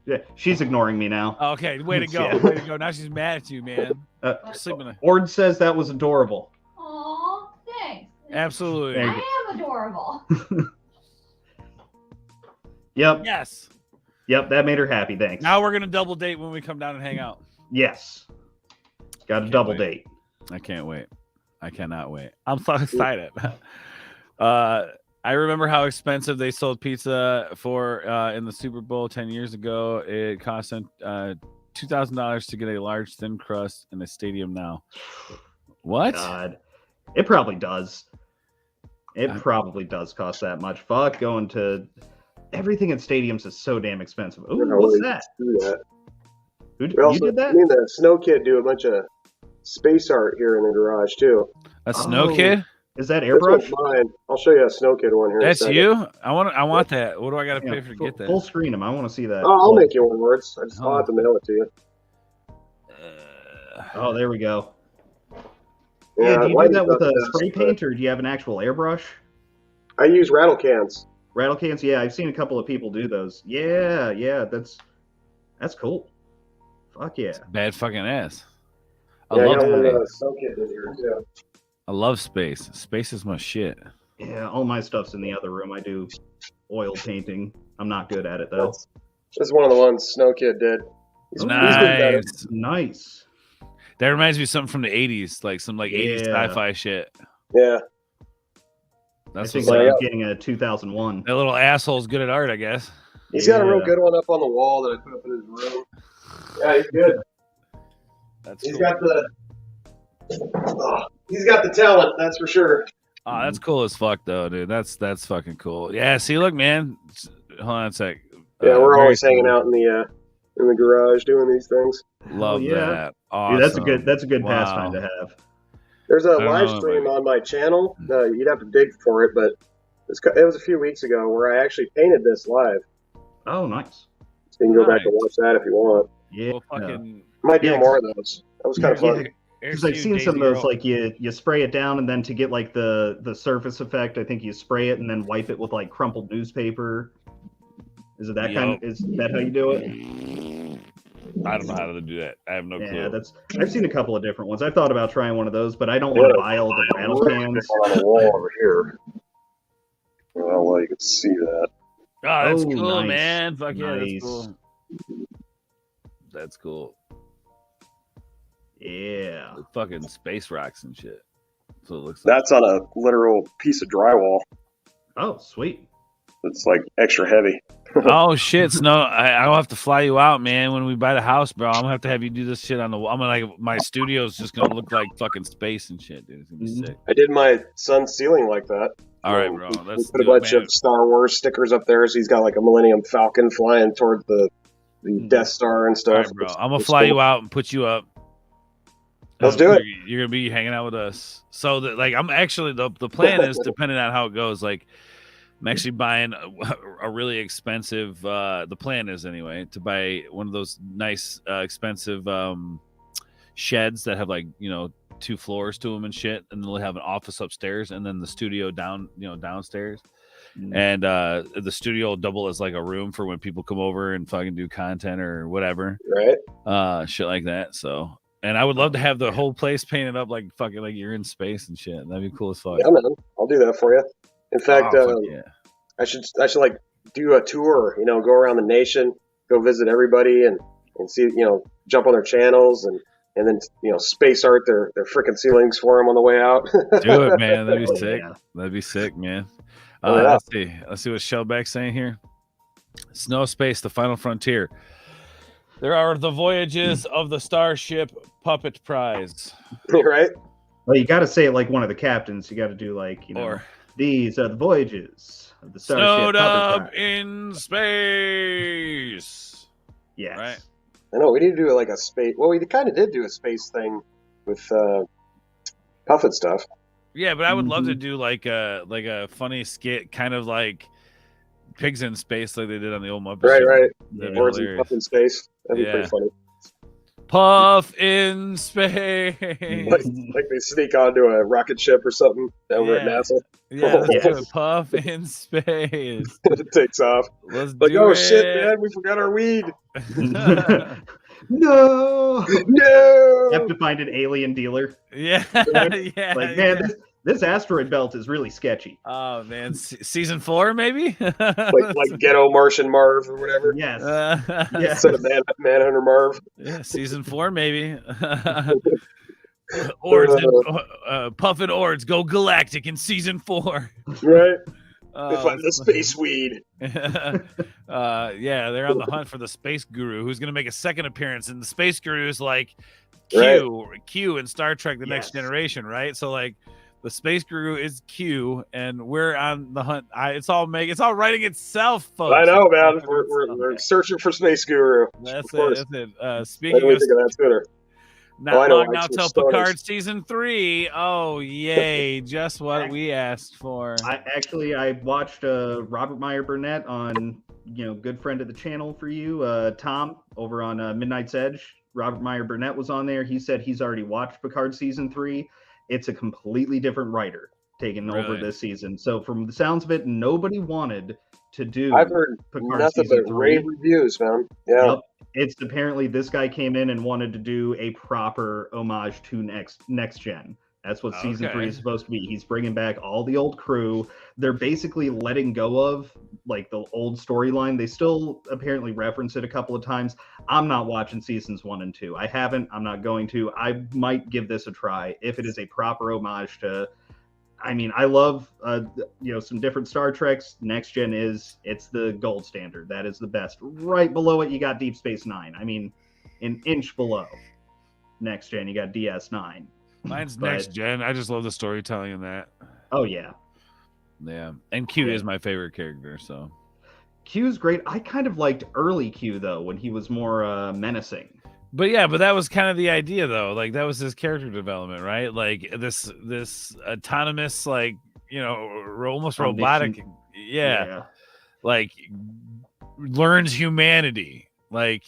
Yeah, she's ignoring me now. Okay, way to go. Way to go. Now she's mad at you, man. Sleeping. Ord says that was adorable. Aw, thanks. Absolutely. I am adorable. Yep. Yes. Yep, that made her happy. Thanks. Now we're going to double date when we come down and hang out. Yes. Got a double date. I can't wait. I cannot wait. I'm so excited. I remember how expensive they sold pizza for in the Super Bowl 10 years ago. It cost them $2,000 to get a large thin crust in a stadium now. What? God. It probably does. It probably does cost that much. Fuck, going to everything at stadiums is so damn expensive. Ooh, what's that? You did that? I mean, the Snow Kid do a bunch of space art here in the garage too. A Snow Kid? Is that airbrush? Mine. I'll show you a Snow Kid one here. That's you? I want that. What do I got to pay for to get that? Full screen them. I want to see that. Oh, I'll make you one, Words. I'll have to mail it to you. Oh, there we go. Yeah, do you do that with a spray paint, or do you have an actual airbrush? I use rattle cans. Rattle cans? Yeah, I've seen a couple of people do those. Yeah, that's cool. Fuck yeah. Bad fucking ass. I love Snow Kid in here too. I love space. Space is my shit. Yeah, all my stuff's in the other room. I do oil painting. I'm not good at it though. This is one of the ones Snow Kid did. Nice. That reminds me of something from the 80s, like some 80s sci-fi shit. Yeah. I think I'm getting a 2001. That little asshole's good at art, I guess. He's got a real good one up on the wall that I put up in his room. Yeah, he's good. He's got the talent, that's for sure. Oh, that's cool as fuck, though, dude. That's fucking cool. Yeah. See, look, man. Hold on a sec. Yeah, we're always hanging out in the garage doing these things. Love that. Awesome. Dude, that's a good pastime to have. There's a live stream on my channel. You'd have to dig for it, but it was a few weeks ago where I actually painted this live. Oh, nice. So you can go back and watch that if you want. Yeah. Well, fucking... Might do more of those. That was kind of fun. Because I've seen some of those, like you spray it down, and then to get like the surface effect, I think you spray it and then wipe it with like crumpled newspaper. Is it that is that how you do it? I don't know how to do that. I have no clue. Yeah, I've seen a couple of different ones. I thought about trying one of those, but I don't want to buy all the rattle cans. On the wall over here. Well, you can see that. Oh, that's Oh, cool, nice. man. Fuck yeah, that's Nice. cool. That's cool. Yeah. Like fucking space rocks and shit. That's what it looks like. That's on a literal piece of drywall. Oh, sweet. It's like extra heavy. Oh shit, Snow! I'll have to fly you out, man. When we buy the house, bro, I'm gonna have you do this shit on the wall. I'm gonna like my studio's just gonna look like fucking space and shit, dude. It's gonna be sick. I did my son's ceiling like that. All right, bro. We Let's put a do it, bunch man. of Star Wars stickers up there, so he's got like a Millennium Falcon flying towards the Death Star and All stuff. right, bro. I'm gonna fly you out and put you up. Let's do it. You're gonna be hanging out with us. So that like I'm actually the plan is depending on how it goes. Like I'm actually buying a really expensive. The plan is anyway to buy one of those nice expensive sheds that have like 2 floors to them and shit, and they'll have an office upstairs and then the studio downstairs. And the studio will double as like a room for when people come over and fucking do content or whatever, right? Shit like that. So, and I would love to have the whole place painted up like fucking like you're in space and shit. That'd be cool as fuck. Yeah, man, I'll do that for you. In fact, yeah. I should like do a tour. Go around the nation, go visit everybody, and see. Jump on their channels and then space art their freaking ceilings for them on the way out. Do it, man. That'd be sick. Yeah. That'd be sick, man. Oh, yeah. Let's see what Shellback's saying here. Snow Space, the final frontier. There are the voyages of the Starship Puppet Prize. Right? Well, you got to say it like one of the captains. You got to do like, Or these are the voyages of the Starship snowed Puppet up Prize. in space. Yes. Right. I know we need to do like a space. Well, we kind of did do a space thing with Puffet stuff. Yeah, but I would love to do like a funny skit, kind of like Pigs in Space, like they did on the old Muppet Show. Right. That'd be Words and hilarious. Puff in space. That'd be Yeah. pretty funny. Puff in space. Like they sneak onto a rocket ship or something over at Yeah. NASA. Yeah, let's do Yes. it. Puff in space. It takes off. Let's Like, do oh it. shit, man, we forgot our weed. No. You No. have to find an alien dealer. Yeah, yeah. Like, man, this asteroid belt is really sketchy. Oh man, season 4 maybe. like Ghetto Martian Marv or whatever. Yes. yeah, Instead of Manhunter Marv. season 4 maybe. Ords and Puff and Ords go galactic in season 4. Right? Oh, They find the space weed. yeah, they're on the hunt for the space guru who's going to make a second appearance, and the space guru is like Q in Star Trek: The Next Generation, right? So like the space guru is Q, and we're on the hunt. It's all writing itself, folks. I know, man. We're searching for Space Guru. That's Of course. it. That's it. Why Speaking didn't we of think of that sooner? not I know, long now actually, till stoners. Picard season 3. Oh yay! Just what we asked for. I watched Robert Meyer Burnett on good friend of the channel for you, Tom, over on Midnight's Edge. Robert Meyer Burnett was on there. He said he's already watched Picard season 3. It's a completely different writer taking over Really? this season. So from the sounds of it, nobody wanted to do. I've heard Picard nothing season but 3. rave reviews, man. Yeah. Yep. It's apparently this guy came in and wanted to do a proper homage to next gen. That's what season 3 is supposed to be. He's bringing back all the old crew. They're basically letting go of like the old storyline. They still apparently reference it a couple of times. I'm not watching seasons 1 and 2. I haven't. I'm not going to. I might give this a try if it is a proper homage to. I mean, I love some different Star Treks. Next Gen it's the gold standard. That is the best. Right below it, you got Deep Space Nine. I mean, an inch below Next Gen, you got DS9. Mine's Next Gen. I just love the storytelling in that. Oh yeah, Yeah, and Q is my favorite character. So Q's great. I kind of liked early Q though, when he was more menacing. But that was kind of the idea, though. Like that was his character development, right? Like this autonomous, like almost robotic, like learns humanity. Like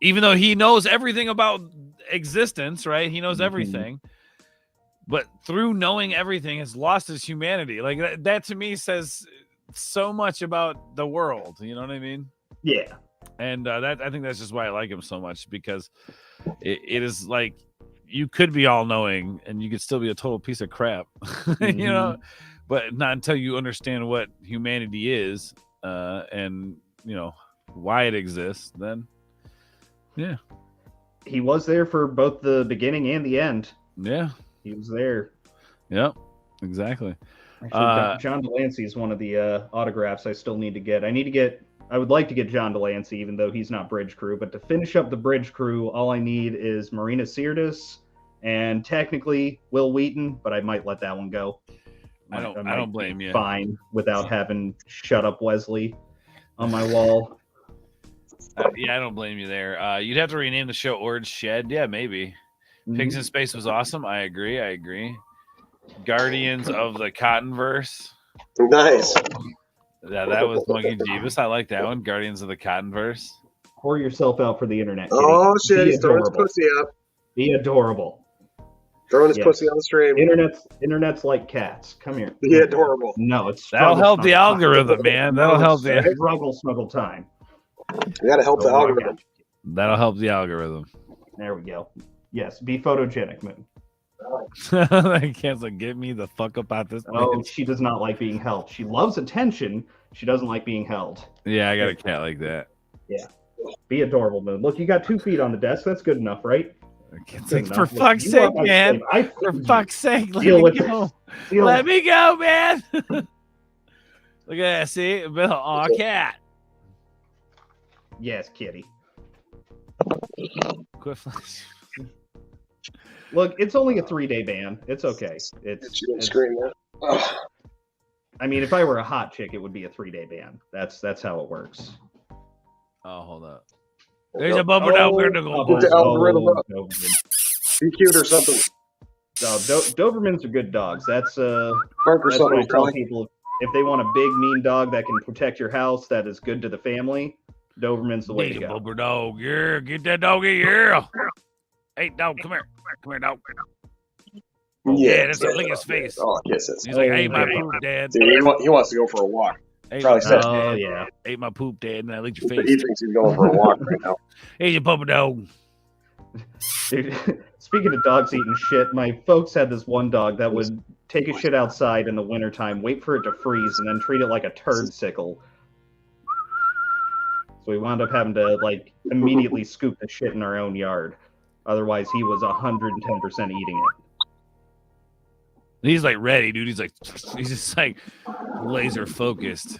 even though he knows everything about existence, right? He knows everything, but through knowing everything, has lost his humanity. Like that to me says so much about the world. You know what I mean? Yeah. And I think that's just why I like him so much, because it is like you could be all knowing and you could still be a total piece of crap, but not until you understand what humanity is. and why it exists, then yeah, He was there for both the beginning and the end. yeah, He was there. yep, exactly. Actually, John Delancey is one of the autographs I still need to get. I would like to get John Delancey, even though he's not Bridge Crew. But to finish up the Bridge Crew, all I need is Marina Sirtis and technically Will Wheaton, but I might let that one go. I don't blame you. Fine, without having Shut Up Wesley on my wall. Yeah, I don't blame you there. You'd have to rename the show Orange Shed. Yeah, maybe. Pigs in Space was awesome. I agree. Guardians of the Cottonverse. Nice. Yeah, that was Monkey Jeebus. I like that one. Guardians of the Cottonverse. Pour yourself out for the internet. Kitty. Oh shit! Be He's throwing his adorable. pussy up. Be adorable. Throwing his Yes. pussy on the stream. Internet's like cats. Come here. Be adorable. No, it's That'll struggle help the snuggle algorithm, man. That'll help time. the Struggle snuggle time. You gotta help the Oh my algorithm. algorithm. There we go. Yes, be photogenic, Moon. I can't say, get me the fuck up out this. Oh, bitch. she does not like being held. She loves attention. She doesn't like being held. Yeah, I got a cat like that. Be adorable, Moon. Look, you got 2 feet on the desk. That's good enough, right? I can't Good say, enough. for Look, fuck's you sake, are my man. slave. For fuck's sake, let Deal me with go. Deal Let with me go, man. Look at that. See, Bill. Aw, cat. Yes, kitty. Quit flash. Look, it's only a 3-day ban. It's okay. She didn't It's scream that. Ugh. I mean, if I were a hot chick, it would be a 3-day ban. That's how it works. Oh, hold up. There's a bumper down. We're gonna go. Put the algorithm up. Doberman. Be cute or something. No, Dobermans are good dogs. That's Bark or that's what I something. tell Charlie. people. If they want a big, mean dog that can protect your house, that is good to the family, Doberman's the way to Need a go. bumper dog. Yeah, get that doggy. Yeah. Hey, dog, come here. Come here, dog. Yeah, that's it. Look at his face. Oh, kisses. He's like, Oh, ate my yeah. poop, Dad. See, he wants to go for a walk. Ate Charlie my said- poop, Oh Dad. yeah. Ate my poop, Dad, and I licked your He face. thinks he's going for a walk right now. Here's your bumper dog. Dude, speaking of dogs eating shit, my folks had this one dog that would take a shit outside in the wintertime, wait for it to freeze, and then treat it like a turd sickle. So we wound up having to immediately scoop the shit in our own yard. Otherwise, he was 110% eating it. And he's like ready, dude. He's just like laser focused.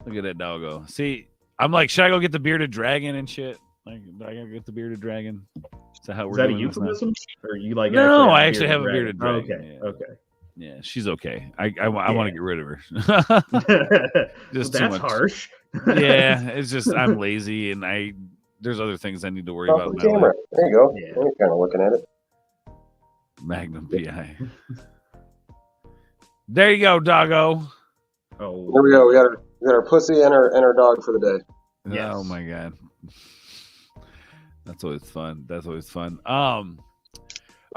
Look at that doggo. See, I'm like, should I go get the bearded dragon and shit? Like, I gotta get the bearded dragon. Is that how Is we're that a doing this now? euphemism? Or you like? No, I actually actually have a bearded dragon. Okay, Yeah. okay. Yeah, she's okay. I want to get rid of her. Just too That's much. harsh. Yeah, it's just I'm lazy and there's other things I need to worry Off about. the in my camera. life. There you go. Yeah. You're kind of looking at it. Magnum PI. There you go, doggo. Oh, There we go. We got our pussy and our dog for the day. Yes. Oh my god. That's always fun. All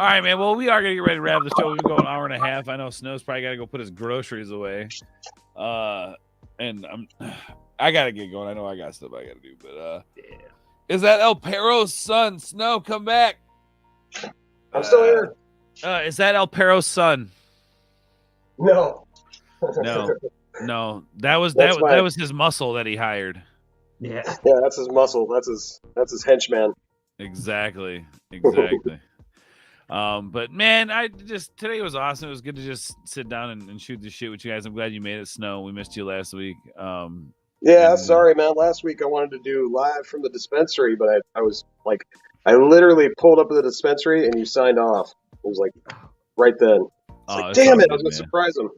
right, man. Well, we are gonna get ready to wrap the show. We've go an hour and a half. I know Snow's probably gotta go put his groceries away. And I gotta get going. I know I got stuff I gotta do, but yeah. is that El Perro's son? Snow, come back. I'm still here. Is that El Perro's son? No. No. That was his muscle that he hired. Yeah. Yeah, that's his muscle. That's his henchman. Exactly. But man, today was awesome. It was good to just sit down and shoot the shit with you guys. I'm glad you made it, Snow. We missed you last week. Yeah, sorry, man. Last week I wanted to do live from the dispensary, but I was like, I literally pulled up at the dispensary and you signed off. It was like right then. It's like, damn it, I was gonna surprise him.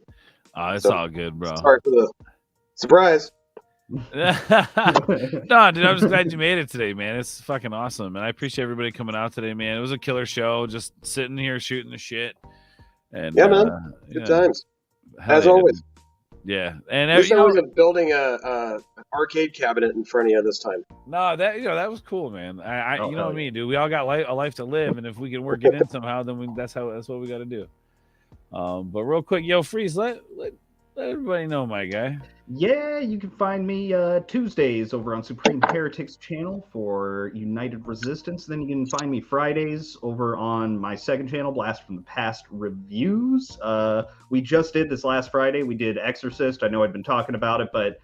It's all good, bro. Sorry for the surprise. No, dude, I'm just glad you made it today, man. It's fucking awesome, and I appreciate everybody coming out today, man. It was a killer show, just sitting here shooting the shit. And yeah, man, good times as always. Yeah, and I wish I wasn't building an arcade cabinet in front of you this time. No, that was cool, man. You know what I mean, dude. We all got a life to live, and if we can work it in somehow, then that's what we got to do. But real quick, yo, Freeze, let Let everybody know, my guy. Yeah, you can find me Tuesdays over on Supreme Heretics channel for United Resistance. Then you can find me Fridays over on my second channel, Blast from the Past Reviews. We just did this last Friday. We did Exorcist. I know I'd been talking about it, but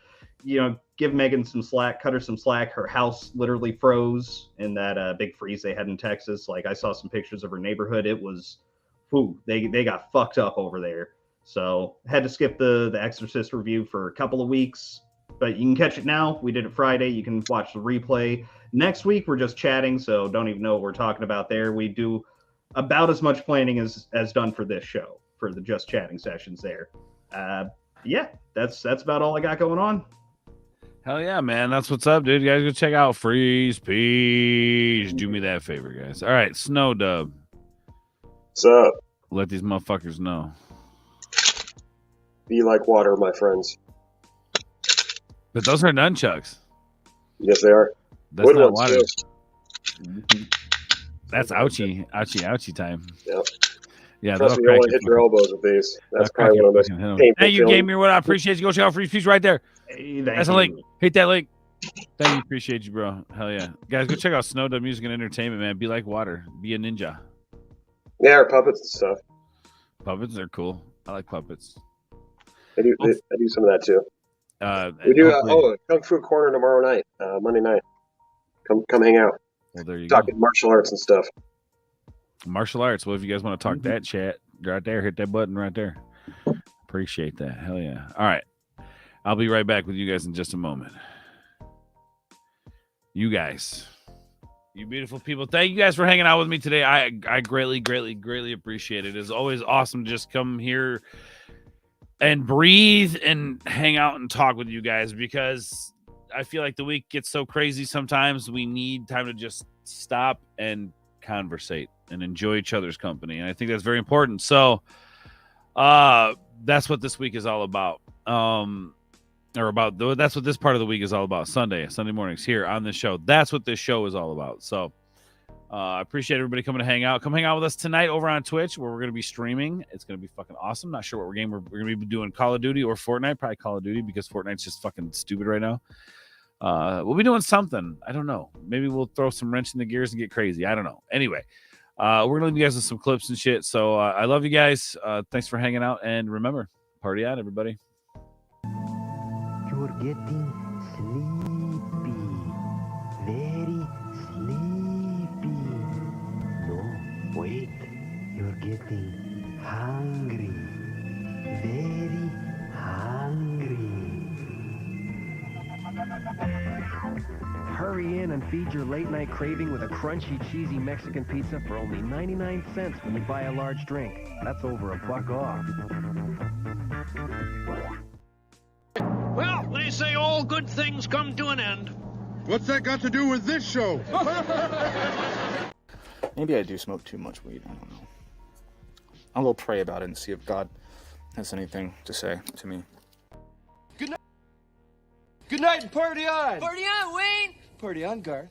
give Megan some slack, cut her some slack. Her house literally froze in that big freeze they had in Texas. Like I saw some pictures of her neighborhood. It was, they got fucked up over there. So had to skip the Exorcist review for a couple of weeks, but you can catch it now. We did it Friday. You can watch the replay. Next week we're just chatting, so don't even know what we're talking about there. We do about as much planning as done for this show for the just chatting sessions there. Yeah, that's about all I got going on. Hell yeah, man. That's what's up, dude. You guys go check out Freeze Peach. Do me that favor, guys. All right, Snow Dub. What's up? Let these motherfuckers know. Be like water, my friends. But those are nunchucks. Yes, they are. That's Wood not ones, water. too. That's ouchie time. Yep. Yeah, Trust me, you don't want to hit your elbows with these. That's probably one of those painful Thank you, feelings. Gamer. What I appreciate you. Go check out Freeze Peach right there. Hey, that's a link. Hit that link. Thank you. Appreciate you, bro. Hell yeah. Guys, go check out Snow Dub Music and Entertainment, man. Be like water. Be a ninja. Yeah, or puppets and stuff. Puppets are cool. I like puppets. I do some of that too. We do Kung Fu Corner tomorrow night, Monday night. Come hang out. Well, there you Talking martial arts and stuff. Martial arts. Well, if you guys want to talk that chat, right there, hit that button right there. Appreciate that. Hell yeah. All right. I'll be right back with you guys in just a moment. You guys, you beautiful people, thank you guys for hanging out with me today. I greatly appreciate it. It's always awesome to just come here and breathe and hang out and talk with you guys, because I feel like the week gets so crazy sometimes. We need time to just stop and conversate and enjoy each other's company, and I think that's very important. So that's what this week is all about. That's what this part of the week is all about. Sunday mornings here on this show. That's what this show is all about. So I appreciate everybody coming to hang out. Come hang out with us tonight over on Twitch, where we're going to be streaming. It's going to be fucking awesome. Not sure what game we're going to be doing, Call of Duty or Fortnite. Probably Call of Duty, because Fortnite's just fucking stupid right now. We'll be doing something. I don't know. Maybe we'll throw some wrench in the gears and get crazy. I don't know. Anyway, we're going to leave you guys with some clips and shit. So I love you guys. Thanks for hanging out. And remember, party on, everybody. You're getting sleepy. Very sleepy. No, wait. You're getting hungry. Very hungry. Hurry in and feed your late-night craving with a crunchy, cheesy Mexican pizza for only 99 cents when you buy a large drink. That's over $1 off. Well, they say all good things come to an end. What's that got to do with this show? Maybe I do smoke too much weed. I don't know. I'll go pray about it and see if God has anything to say to me. Good night and party on! Party on, Wayne! Party on, Garth.